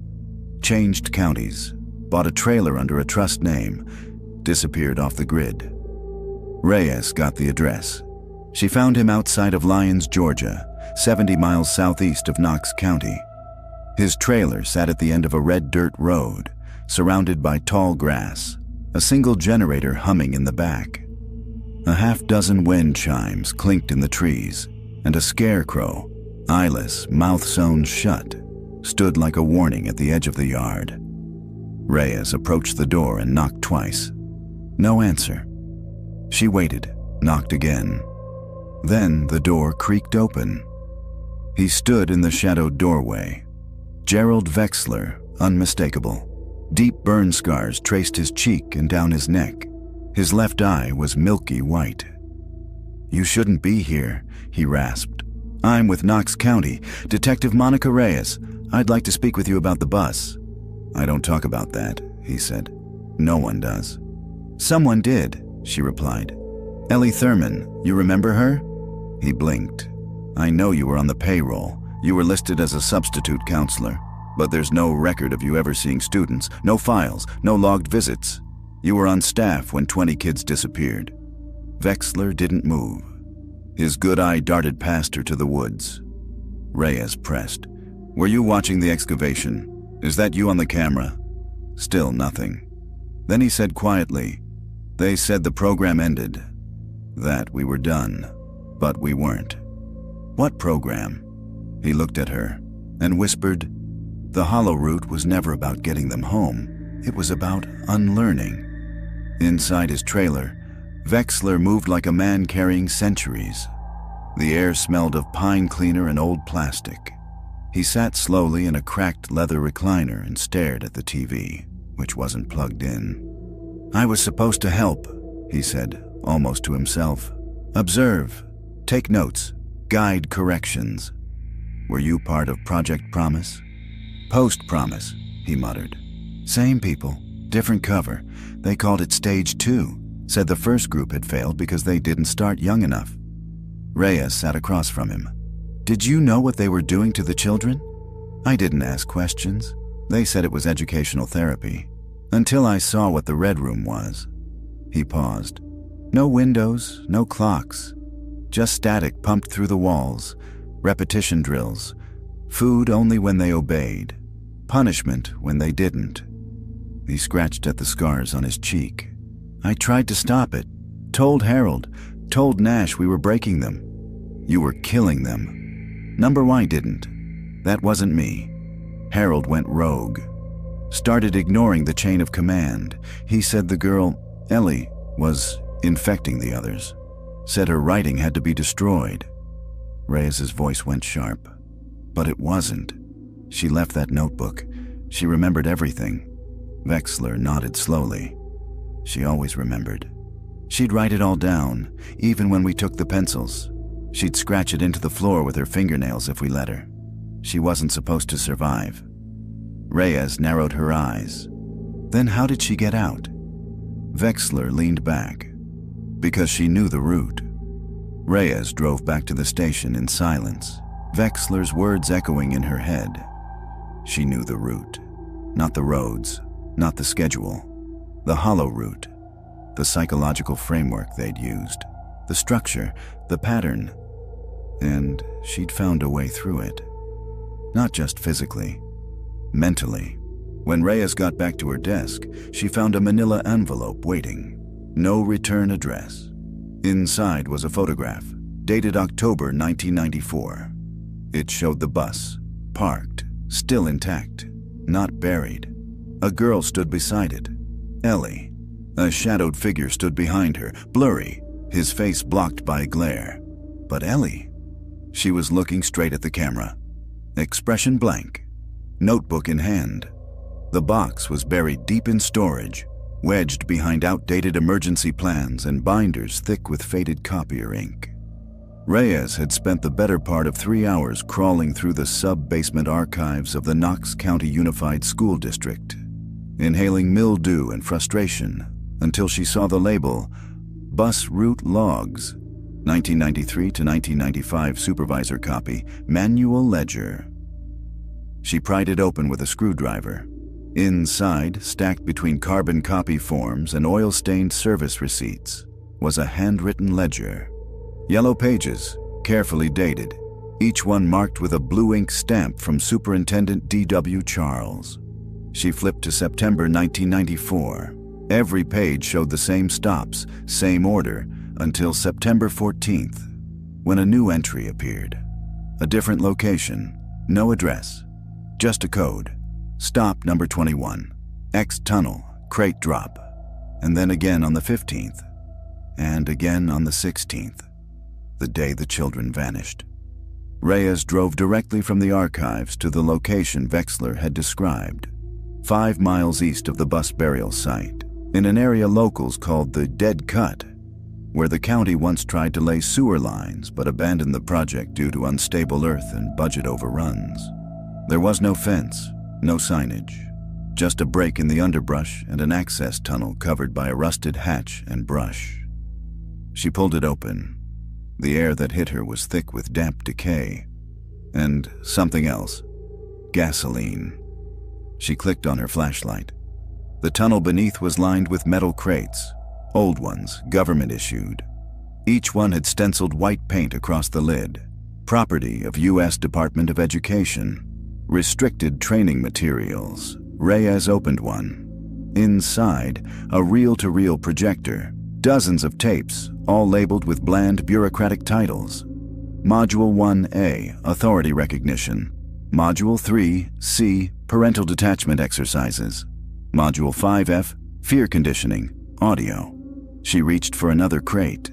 Speaker 1: changed counties, bought a trailer under a trust name, disappeared off the grid. Reyes got the address. She found him outside of Lyons, Georgia, 70 miles southeast of Knox County. His trailer sat at the end of a red dirt road, surrounded by tall grass, a single generator humming in the back. A half-dozen wind chimes clinked in the trees, and a scarecrow, eyeless, mouth sewn shut, stood like a warning at the edge of the yard. Reyes approached the door and knocked twice. No answer. She waited, knocked again. Then the door creaked open. He stood in the shadowed doorway. Gerald Vexler, unmistakable. Deep burn scars traced his cheek and down his neck. His left eye was milky white. "You shouldn't be here," he rasped. "I'm with Knox County, Detective Monica Reyes. I'd like to speak with you about the bus." "I don't talk about that," he said. "No one does." "Someone did," she replied. "Ellie Thurman, you remember her?" He blinked. "I know you were on the payroll. You were listed as a substitute counselor. But there's no record of you ever seeing students, no files, no logged visits. You were on staff when 20 kids disappeared." Vexler didn't move. His good eye darted past her to the woods. Reyes pressed. "Were you watching the excavation? Is that you on the camera?" Still nothing. Then he said quietly, "They said the program ended, that we were done, but we weren't." "What program?" He looked at her and whispered, "The hollow route was never about getting them home. It was about unlearning." Inside his trailer, Vexler moved like a man carrying centuries. The air smelled of pine cleaner and old plastic. He sat slowly in a cracked leather recliner and stared at the TV, which wasn't plugged in. "I was supposed to help," he said, almost to himself. "Observe, take notes, guide corrections." "Were you part of Project Promise?" "Post-Promise," he muttered. "Same people, different cover. They called it Stage 2, said the first group had failed because they didn't start young enough." Reyes sat across from him. "Did you know what they were doing to the children?" "I didn't ask questions. They said it was educational therapy. Until I saw what the Red Room was." He paused. "No windows, no clocks. Just static pumped through the walls. Repetition drills. Food only when they obeyed. Punishment when they didn't." He scratched at the scars on his cheek. "I tried to stop it. Told Harold. Told Nash we were breaking them. You were killing them. Number Y didn't. That wasn't me. Harold went rogue. Started ignoring the chain of command. He said the girl, Ellie, was infecting the others. Said her writing had to be destroyed." Reyes's voice went sharp. "But it wasn't. She left that notebook. She remembered everything." Vexler nodded slowly. She always remembered. She'd write it all down, even when we took the pencils. She'd scratch it into the floor with her fingernails if we let her. She wasn't supposed to survive. Reyes narrowed her eyes. "Then how did she get out?" Vexler leaned back. Because she knew the route. Reyes drove back to the station in silence, Wexler's words echoing in her head. She knew the route. Not the roads, not the schedule. The hollow route. The psychological framework they'd used. The structure, the pattern. And she'd found a way through it. Not just physically, mentally. When Reyes got back to her desk, she found a manila envelope waiting. No return address. Inside was a photograph, dated October 1994. It showed the bus, parked, still intact, not buried. A girl stood beside it, Ellie. A shadowed figure stood behind her, blurry, his face blocked by glare. But Ellie, she was looking straight at the camera, expression blank, notebook in hand. The box was buried deep in storage, wedged behind outdated emergency plans and binders thick with faded copier ink. Reyes had spent the better part of 3 hours crawling through the sub-basement archives of the Knox County Unified School District, inhaling mildew and frustration until she saw the label Bus Route Logs, 1993 to 1995 supervisor copy, manual ledger. She pried it open with a screwdriver. Inside, stacked between carbon copy forms and oil-stained service receipts, was a handwritten ledger. Yellow pages, carefully dated, each one marked with a blue ink stamp from Superintendent D.W. Charles. She flipped to September 1994. Every page showed the same stops, same order, until September 14th, when a new entry appeared. A different location, no address, just a code. Stop number 21, X tunnel, crate drop, and then again on the 15th, and again on the 16th, the day the children vanished. Reyes drove directly from the archives to the location Wexler had described, 5 miles east of the bus burial site, in an area locals called the Dead Cut, where the county once tried to lay sewer lines but abandoned the project due to unstable earth and budget overruns. There was no fence, no signage, just a break in the underbrush and an access tunnel covered by a rusted hatch and brush. She pulled it open. The air that hit her was thick with damp decay. And something else. Gasoline. She clicked on her flashlight. The tunnel beneath was lined with metal crates, old ones, government issued. Each one had stenciled white paint across the lid. Property of U.S. Department of Education. Restricted training materials. Reyes opened one. Inside, a reel-to-reel projector. Dozens of tapes, all labeled with bland bureaucratic titles. Module 1A, Authority Recognition. Module 3C, Parental Detachment Exercises. Module 5F, Fear Conditioning, Audio. She reached for another crate.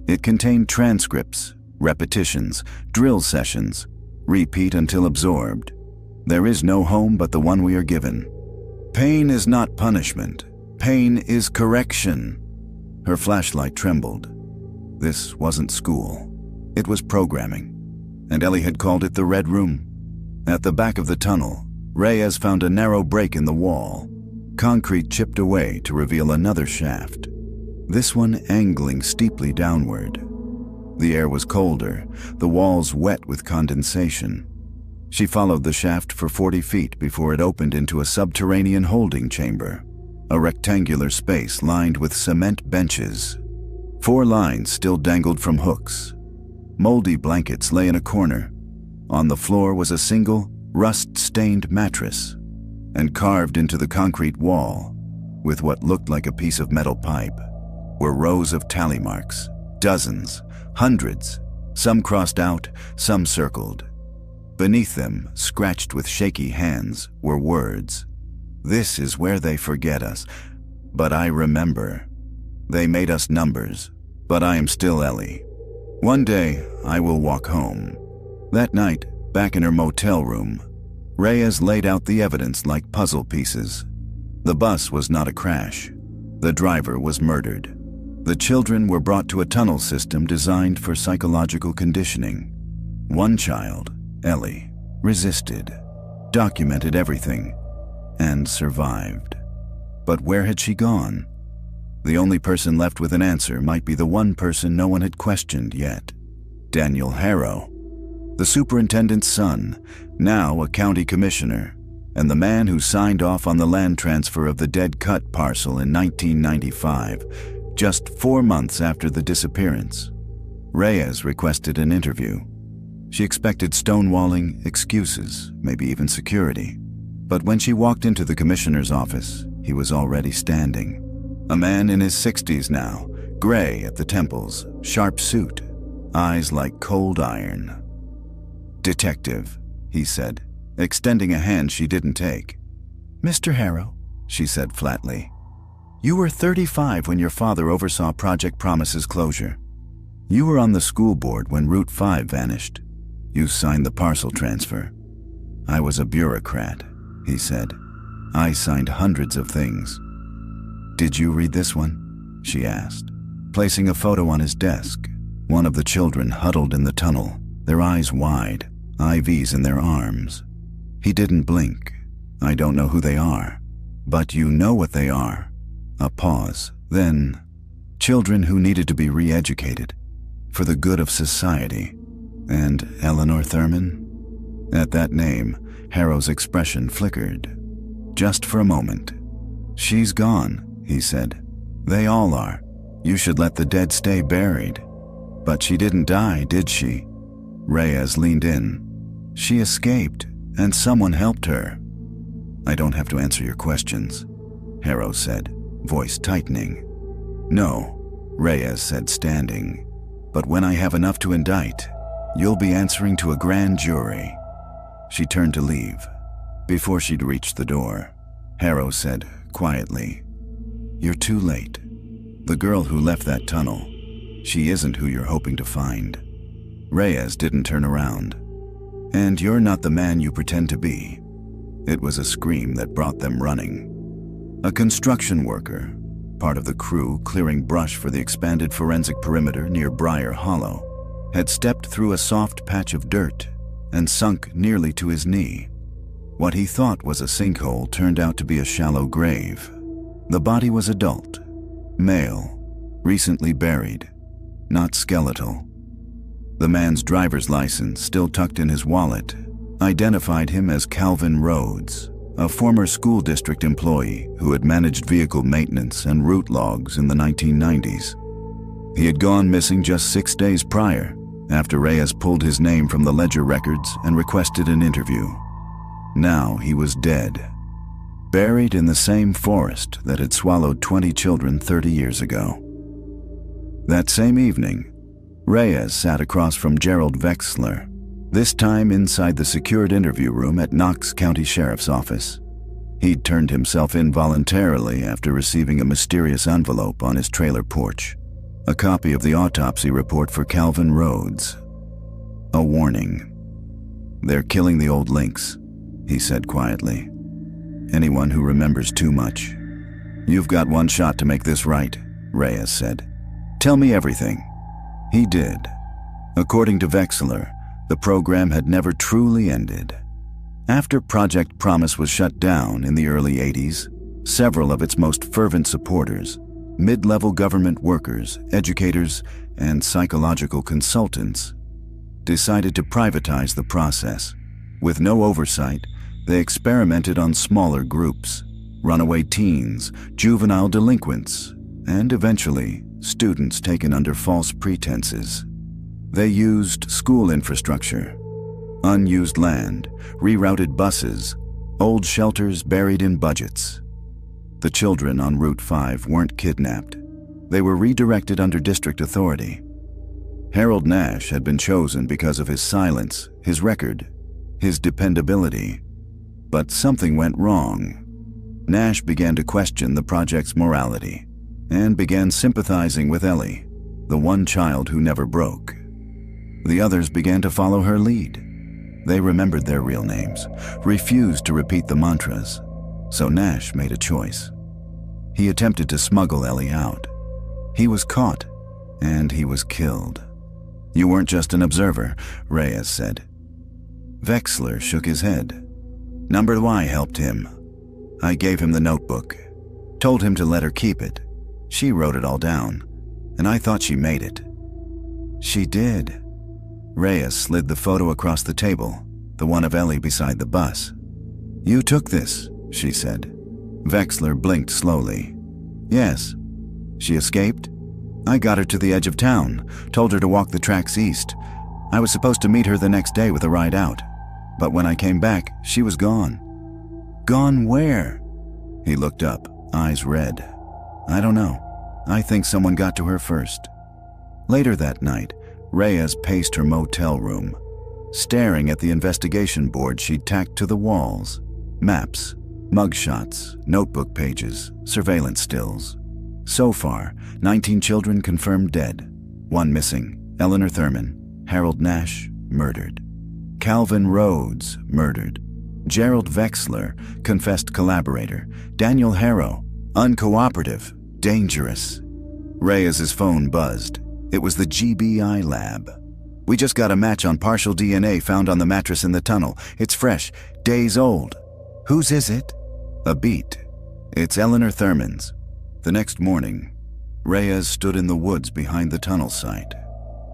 Speaker 1: It contained transcripts, repetitions, drill sessions. Repeat until absorbed. There is no home but the one we are given. Pain is not punishment. Pain is correction. Her flashlight trembled. This wasn't school. It was programming. And Ellie had called it the Red Room. At the back of the tunnel, Reyes found a narrow break in the wall. Concrete chipped away to reveal another shaft. This one angling steeply downward. The air was colder, the walls wet with condensation. She followed the shaft for 40 feet before it opened into a subterranean holding chamber, a rectangular space lined with cement benches. 4 lines still dangled from hooks. Moldy blankets lay in a corner. On the floor was a single, rust-stained mattress, and carved into the concrete wall, with what looked like a piece of metal pipe, were rows of tally marks, dozens, hundreds, some crossed out, some circled. Beneath them, scratched with shaky hands, were words. This is where they forget us, but I remember. They made us numbers, but I am still Ellie. One day, I will walk home. That night, back in her motel room, Reyes laid out the evidence like puzzle pieces. The bus was not a crash. The driver was murdered. The children were brought to a tunnel system designed for psychological conditioning. One child, Ellie, resisted, documented everything, and survived. But where had she gone? The only person left with an answer might be the one person no one had questioned yet. Daniel Harrow, the superintendent's son, now a county commissioner, and the man who signed off on the land transfer of the Dead Cut parcel in 1995, just 4 months after the disappearance. Reyes requested an interview. She expected stonewalling, excuses, maybe even security. But when she walked into the commissioner's office, he was already standing. A man in his 60s now, gray at the temples, sharp suit, eyes like cold iron. "Detective," he said, extending a hand she didn't take. "Mr. Harrow," she said flatly, "you were 35 when your father oversaw Project Promise's closure. You were on the school board when Route 5 vanished. You signed the parcel transfer. I was a bureaucrat," he said. "I signed hundreds of things." "Did you read this one?" she asked, placing a photo on his desk. One of the children huddled in the tunnel, their eyes wide, IVs in their arms. He didn't blink. "I don't know who they are, but you know what they are." A pause. Then, children who needed to be re-educated for the good of society. "And Eleanor Thurman?" At that name, Harrow's expression flickered. Just for a moment. "She's gone," he said. "They all are. You should let the dead stay buried." "But she didn't die, did she?" Reyes leaned in. "She escaped, and someone helped her." "I don't have to answer your questions," Harrow said, voice tightening. "No," Reyes said, standing. "But when I have enough to indict, you'll be answering to a grand jury." She turned to leave. Before she'd reached the door, Harrow said quietly, "You're too late. The girl who left that tunnel, she isn't who you're hoping to find." Reyes didn't turn around. "And you're not the man you pretend to be." It was a scream that brought them running. A construction worker, part of the crew clearing brush for the expanded forensic perimeter near Briar Hollow, had stepped through a soft patch of dirt and sunk nearly to his knee. What he thought was a sinkhole turned out to be a shallow grave. The body was adult, male, recently buried, not skeletal. The man's driver's license, still tucked in his wallet, identified him as Calvin Rhodes, a former school district employee who had managed vehicle maintenance and route logs in the 1990s. He had gone missing just 6 days prior, after Reyes pulled his name from the ledger records and requested an interview. Now he was dead, buried in the same forest that had swallowed 20 children 30 years ago. That same evening, Reyes sat across from Gerald Vexler, this time inside the secured interview room at Knox County Sheriff's Office. He'd turned himself in voluntarily after receiving a mysterious envelope on his trailer porch, a copy of the autopsy report for Calvin Rhodes. A warning. "They're killing the old lynx," he said quietly. "Anyone who remembers too much. You've got one shot to make this right," Reyes said. "Tell me everything." He did. According to Vexler, the program had never truly ended. After Project Promise was shut down in the early 80s, several of its most fervent supporters, mid-level government workers, educators, and psychological consultants, decided to privatize the process. With no oversight, they experimented on smaller groups, runaway teens, juvenile delinquents, and eventually, students taken under false pretenses. They used school infrastructure, unused land, rerouted buses, old shelters buried in budgets. The children on Route 5 weren't kidnapped. They were redirected under district authority. Harold Nash had been chosen because of his silence, his record, his dependability. But something went wrong. Nash began to question the project's morality and began sympathizing with Ellie, the one child who never broke. The others began to follow her lead. They remembered their real names, refused to repeat the mantras, so Nash made a choice. He attempted to smuggle Ellie out. He was caught, and he was killed. "You weren't just an observer," Reyes said. Vexler shook his head. "Number Y helped him. I gave him the notebook, told him to let her keep it. She wrote it all down, and I thought she made it. She did. Reyes slid the photo across the table, the one of Ellie beside the bus. You took this, she said. Vexler blinked slowly. Yes. She escaped? I got her to the edge of town, told her to walk the tracks east. I was supposed to meet her the next day with a ride out. But when I came back, she was gone. Gone where? He looked up, eyes red. I don't know. I think someone got to her first. Later that night, Reyes paced her motel room, staring at the investigation board she'd tacked to the walls. Maps, mugshots, notebook pages, surveillance stills. So far, 19 children confirmed dead. 1 missing, Eleanor Thurman. Harold Nash, murdered. Calvin Rhodes, murdered. Gerald Vexler, confessed collaborator. Daniel Harrow, uncooperative, dangerous. Reyes's phone buzzed. It was the GBI lab. We just got a match on partial DNA found on the mattress in the tunnel. It's fresh, days old. Whose is it? A beat. It's Eleanor Thurman's. The next morning, Reyes stood in the woods behind the tunnel site.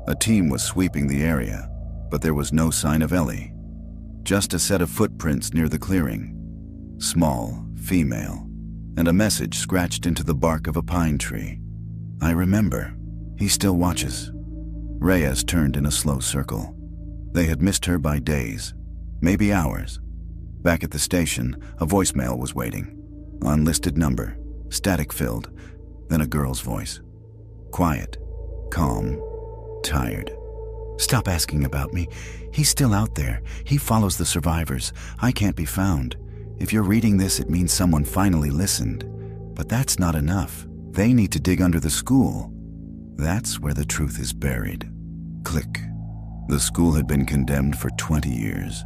Speaker 1: A team was sweeping the area, but there was no sign of Ellie. Just a set of footprints near the clearing. Small, female, and a message scratched into the bark of a pine tree. I remember. He still watches. Reyes turned in a slow circle. They had missed her by days, maybe hours. Back at the station, a voicemail was waiting. Unlisted number, static-filled, then a girl's voice. Quiet, calm, tired. Stop asking about me. He's still out there. He follows the survivors. I can't be found. If you're reading this, it means someone finally listened. But that's not enough. They need to dig under the school. That's where the truth is buried. Click. The school had been condemned for 20 years.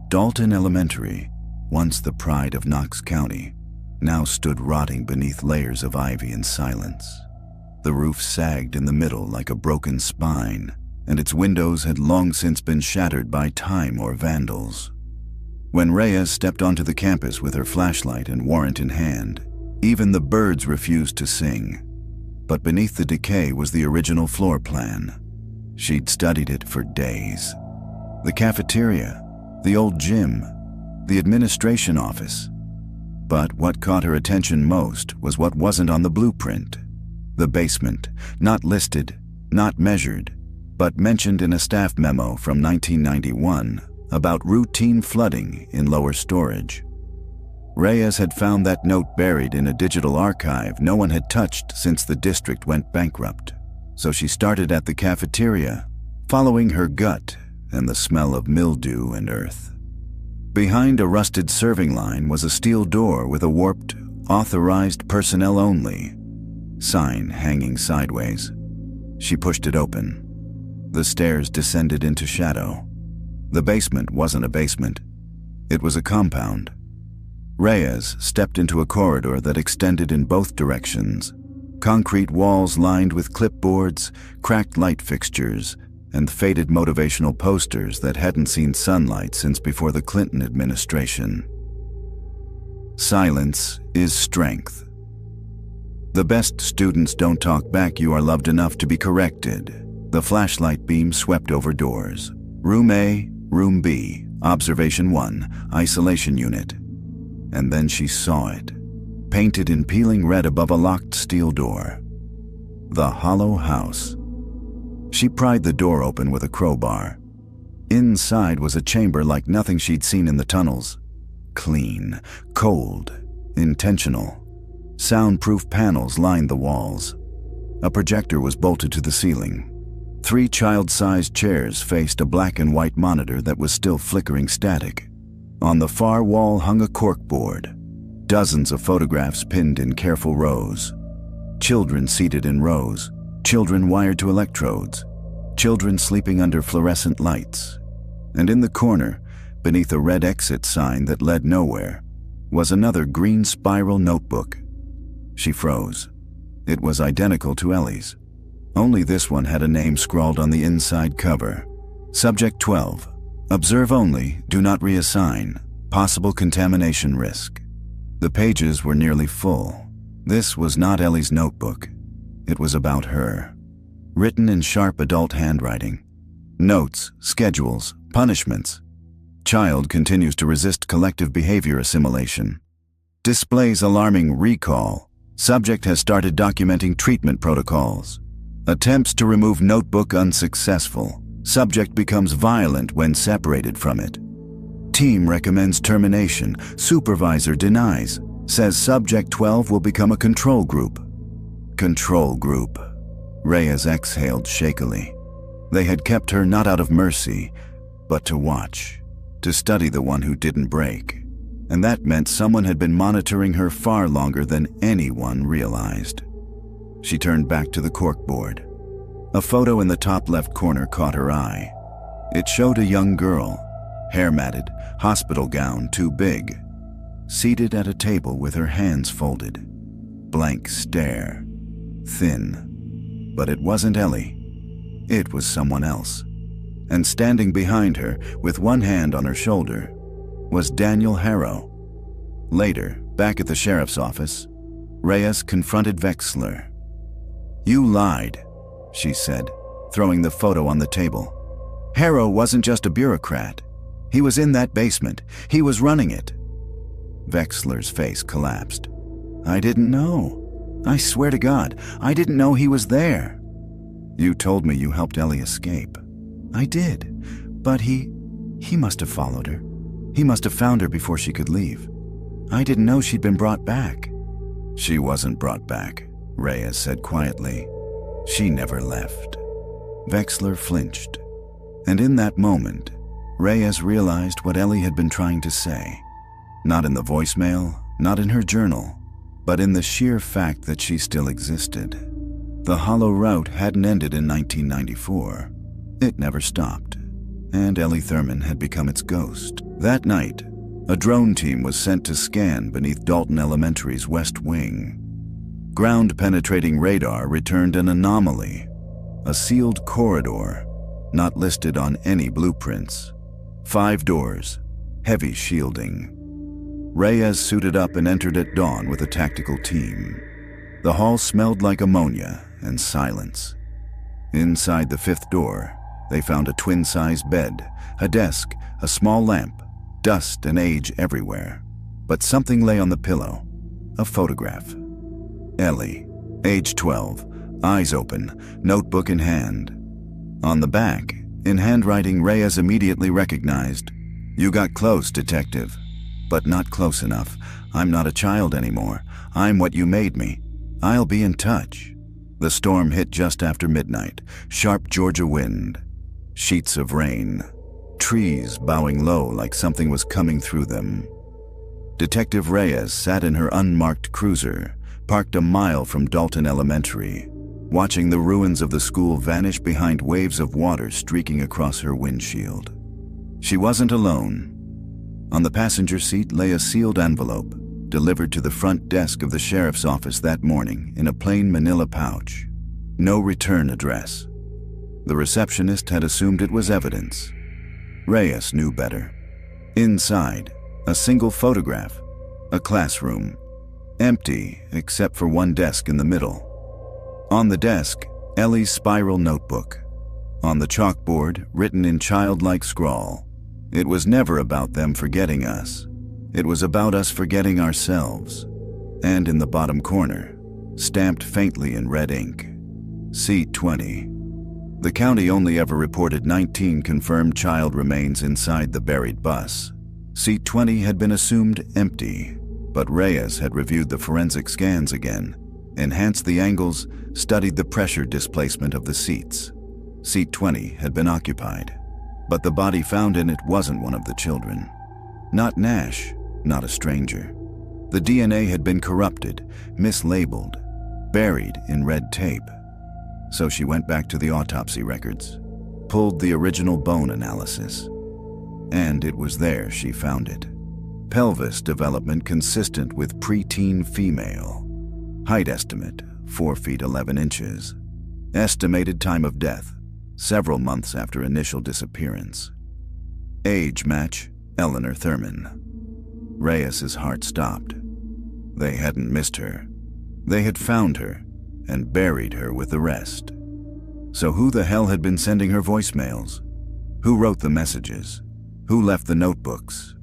Speaker 1: Dalton Elementary, once the pride of Knox County, now stood rotting beneath layers of ivy and silence. The roof sagged in the middle like a broken spine, and its windows had long since been shattered by time or vandals. When Reyes stepped onto the campus with her flashlight and warrant in hand, even the birds refused to sing. But beneath the decay was the original floor plan. She'd studied it for days. The cafeteria, the old gym, the administration office. But what caught her attention most was what wasn't on the blueprint. The basement, not listed, not measured, but mentioned in a staff memo from 1991 about routine flooding in lower storage. Reyes had found that note buried in a digital archive no one had touched since the district went bankrupt. So she started at the cafeteria, following her gut and the smell of mildew and earth. Behind a rusted serving line was a steel door with a warped, authorized personnel only sign hanging sideways. She pushed it open. The stairs descended into shadow. The basement wasn't a basement. It was a compound. Reyes stepped into a corridor that extended in both directions. Concrete walls lined with clipboards, cracked light fixtures, and faded motivational posters that hadn't seen sunlight since before the Clinton administration. Silence is strength. The best students don't talk back. You are loved enough to be corrected. The flashlight beam swept over doors. Room A, Room B, Observation 1, Isolation Unit. And then she saw it, painted in peeling red above a locked steel door. The Hollow House. She pried the door open with a crowbar. Inside was a chamber like nothing she'd seen in the tunnels. Clean, cold, intentional. Soundproof panels lined the walls. A projector was bolted to the ceiling. 3 child-sized chairs faced a black and white monitor that was still flickering static. On the far wall hung a corkboard. Dozens of photographs pinned in careful rows. Children seated in rows. Children wired to electrodes. Children sleeping under fluorescent lights. And in the corner, beneath a red exit sign that led nowhere, was another green spiral notebook. She froze. It was identical to Ellie's. Only this one had a name scrawled on the inside cover. Subject 12. Observe only, do not reassign. Possible contamination risk. The pages were nearly full. This was not Ellie's notebook. It was about her, written in sharp adult handwriting. Notes, schedules, punishments. Child continues to resist collective behavior assimilation. Displays alarming recall. Subject has started documenting treatment protocols. Attempts to remove notebook unsuccessful. Subject becomes violent when separated from it. Team recommends termination. Supervisor denies. Says Subject 12 will become a control group. Control group. Reyes exhaled shakily. They had kept her not out of mercy, but to watch, to study the one who didn't break. And that meant someone had been monitoring her far longer than anyone realized. She turned back to the corkboard. A photo in the top left corner caught her eye. It showed a young girl, hair matted, hospital gown too big, seated at a table with her hands folded. Blank stare. Thin. But it wasn't Ellie. It was someone else. And standing behind her, with one hand on her shoulder, was Daniel Harrow. Later, back at the sheriff's office, Reyes confronted Vexler. "You lied," she said, throwing the photo on the table. "Harrow wasn't just a bureaucrat. He was in that basement. He was running it." Vexler's face collapsed. "I didn't know. I swear to God, I didn't know he was there." "You told me you helped Ellie escape." "I did, but he must have followed her. He must have found her before she could leave. I didn't know she'd been brought back." "She wasn't brought back," Reyes said quietly. "She never left." Vexler flinched. And in that moment, Reyes realized what Ellie had been trying to say. Not in the voicemail, not in her journal, but in the sheer fact that she still existed. The Hollow Route hadn't ended in 1994. It never stopped, and Ellie Thurman had become its ghost. That night, a drone team was sent to scan beneath Dalton Elementary's west wing. Ground-penetrating radar returned an anomaly, a sealed corridor, not listed on any blueprints. 5 doors, heavy shielding. Reyes suited up and entered at dawn with a tactical team. The hall smelled like ammonia and silence. Inside the 5th door, they found a twin-size bed, a desk, a small lamp, dust and age everywhere. But something lay on the pillow, a photograph. Ellie, age 12, eyes open, notebook in hand. On the back, in handwriting Reyes immediately recognized, "You got close, detective. But not close enough. I'm not a child anymore. I'm what you made me. I'll be in touch." The storm hit just after midnight. Sharp Georgia wind. Sheets of rain. Trees bowing low like something was coming through them. Detective Reyes sat in her unmarked cruiser, parked a mile from Dalton Elementary, watching the ruins of the school vanish behind waves of water streaking across her windshield. She wasn't alone. On the passenger seat lay a sealed envelope, delivered to the front desk of the sheriff's office that morning in a plain manila pouch. No return address. The receptionist had assumed it was evidence. Reyes knew better. Inside, a single photograph, a classroom, empty except for one desk in the middle. On the desk, Ellie's spiral notebook. On the chalkboard, written in childlike scrawl, "It was never about them forgetting us. It was about us forgetting ourselves." And in the bottom corner, stamped faintly in red ink, Seat 20. The county only ever reported 19 confirmed child remains inside the buried bus. Seat 20 had been assumed empty, but Reyes had reviewed the forensic scans again, enhanced the angles, studied the pressure displacement of the seats. Seat 20 had been occupied, but the body found in it wasn't one of the children. Not Nash, not a stranger. The DNA had been corrupted, mislabeled, buried in red tape. So she went back to the autopsy records, pulled the original bone analysis, and it was there she found it. Pelvis development consistent with preteen female. Height estimate, 4 feet 11 inches. Estimated time of death, several months after initial disappearance. Age match, Eleanor Thurman. Reyes's heart stopped. They hadn't missed her. They had found her, and buried her with the rest. So who the hell had been sending her voicemails? Who wrote the messages? Who left the notebooks?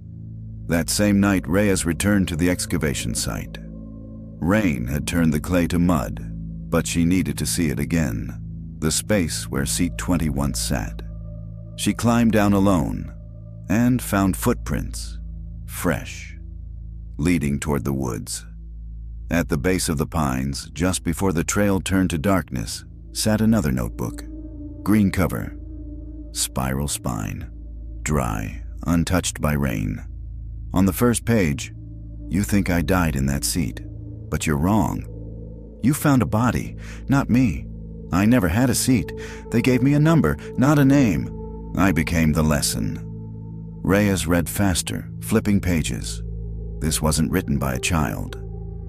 Speaker 1: That same night, Reyes returned to the excavation site. Rain had turned the clay to mud, but she needed to see it again, the space where Seat 20 once sat. She climbed down alone and found footprints, fresh, leading toward the woods. At the base of the pines, just before the trail turned to darkness, sat another notebook. Green cover, spiral spine, dry, untouched by rain. On the first page, "You think I died in that seat, but you're wrong. You found a body, not me. I never had a seat. They gave me a number, not a name. I became the lesson." Reyes read faster, flipping pages. This wasn't written by a child.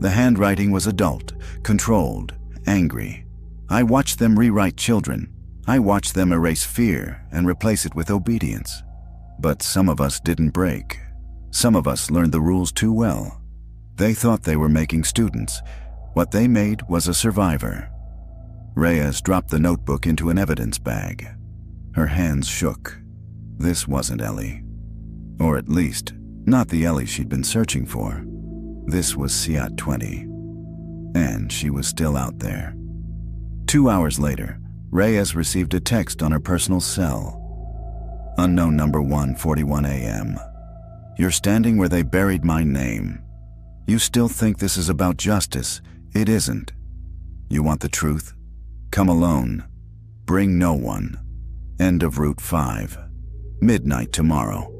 Speaker 1: The handwriting was adult, controlled, angry. I watched them rewrite children. I watched them erase fear and replace it with obedience. But some of us didn't break. Some of us learned the rules too well. They thought they were making students. What they made was a survivor. Reyes dropped the notebook into an evidence bag. Her hands shook. This wasn't Ellie. Or at least, not the Ellie she'd been searching for. This was Seat 20. And she was still out there. 2 hours later, Reyes received a text on her personal cell. Unknown number 1:41 a.m. You're standing where they buried my name. You still think this is about justice. It isn't. You want the truth? Come alone. Bring no one. End of Route 5. Midnight tomorrow.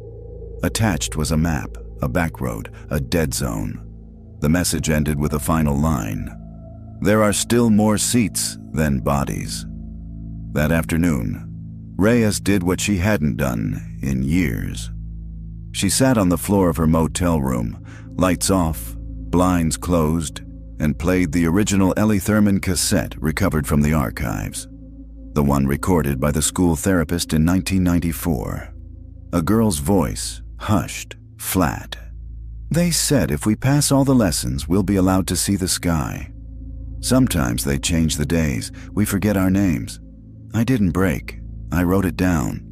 Speaker 1: Attached was a map, a back road, a dead zone. The message ended with a final line. There are still more seats than bodies. That afternoon, Reyes did what she hadn't done in years. She sat on the floor of her motel room, lights off, blinds closed, and played the original Ellie Thurman cassette recovered from the archives. The one recorded by the school therapist in 1994. A girl's voice, hushed, flat. They said if we pass all the lessons, we'll be allowed to see the sky. Sometimes they change the days. We forget our names. I didn't break. I wrote it down.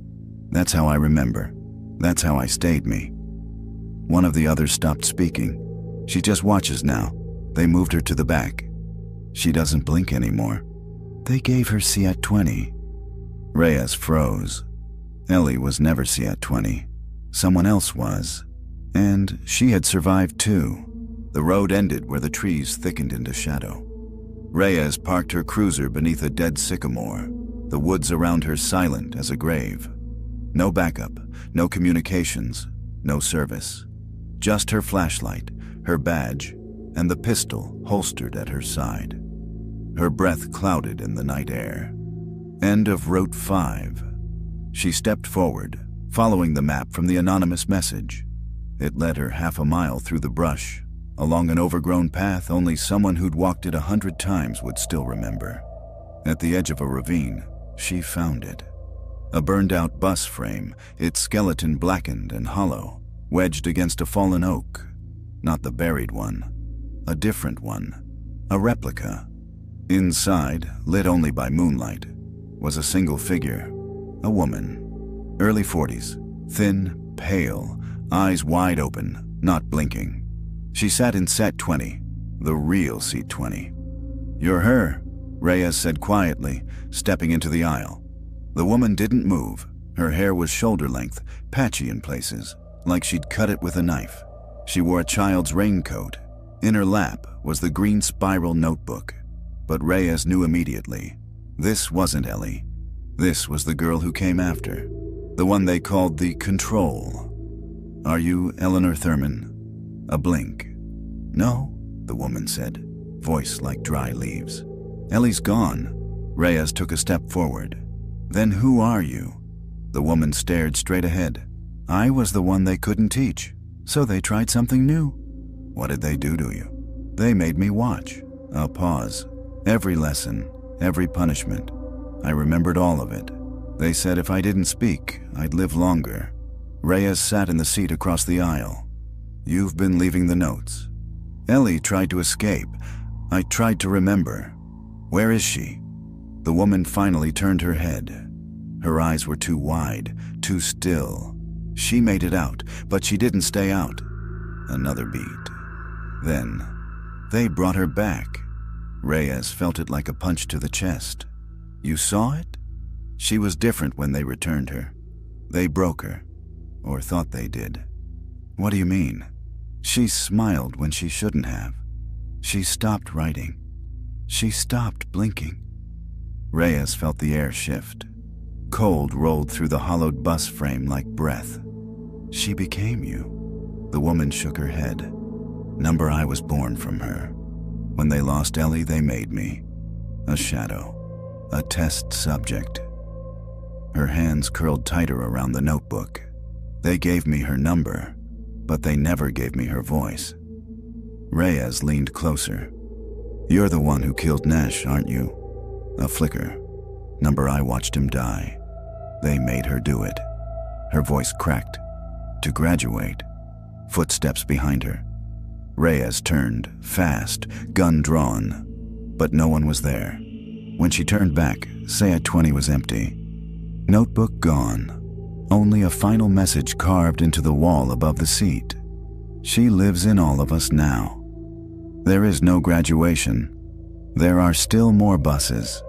Speaker 1: That's how I remember. That's how I stayed me. One of the others stopped speaking. She just watches now. They moved her to the back. She doesn't blink anymore. They gave her Seat 20. Reyes froze. Ellie was never Seat 20. Someone else was. And she had survived too. The road ended where the trees thickened into shadow. Reyes parked her cruiser beneath a dead sycamore, the woods around her silent as a grave. No backup, no communications, no service. Just her flashlight, her badge, and the pistol holstered at her side. Her breath clouded in the night air. End of Route 5. She stepped forward, following the map from the anonymous message. It led her half a mile through the brush, along an overgrown path only someone who'd walked it 100 times would still remember. At the edge of a ravine, she found it. A burned-out bus frame, its skeleton blackened and hollow, wedged against a fallen oak. Not the buried one. A different one. A replica. Inside, lit only by moonlight, was a single figure. A woman. Early 40s. Thin, pale, eyes wide open, not blinking. She sat in Seat 20, the real Seat 20. "You're her," Reyes said quietly, stepping into the aisle. The woman didn't move. Her hair was shoulder-length, patchy in places, like she'd cut it with a knife. She wore a child's raincoat. In her lap was the green spiral notebook. But Reyes knew immediately. This wasn't Ellie. This was the girl who came after. The one they called the Control. "Are you Eleanor Thurman?" A blink. "No," the woman said, voice like dry leaves. "Ellie's gone." Reyes took a step forward. "Then who are you?" The woman stared straight ahead. "I was the one they couldn't teach, so they tried something new." "What did they do to you?" "They made me watch." A pause. "Every lesson, every punishment. I remembered all of it. They said if I didn't speak, I'd live longer." Reyes sat in the seat across the aisle. "You've been leaving the notes." "Ellie tried to escape. I tried to remember." Where is she? The woman finally turned her head. Her eyes were too wide, too still. She made it out, but she didn't stay out. Another beat. Then, they brought her back. Reyes felt it like a punch to the chest. You saw it? She was different when they returned her. They broke her, or thought they did. What do you mean? She smiled when she shouldn't have. She stopped writing. She stopped blinking. Reyes felt the air shift. Cold rolled through the hollowed bus frame like breath. She became you. The woman shook her head. Number I was born from her. When they lost Ellie, they made me. A shadow. A test subject. Her hands curled tighter around the notebook. They gave me her number, but they never gave me her voice. Reyes leaned closer. You're the one who killed Nash, aren't you? A flicker. Number I watched him die. They made her do it. Her voice cracked. To graduate. Footsteps behind her. Reyes turned, fast, gun drawn. But no one was there. When she turned back, Sayat 20 was empty. Notebook gone. Only a final message carved into the wall above the seat. She lives in all of us now. There is no graduation. There are still more buses.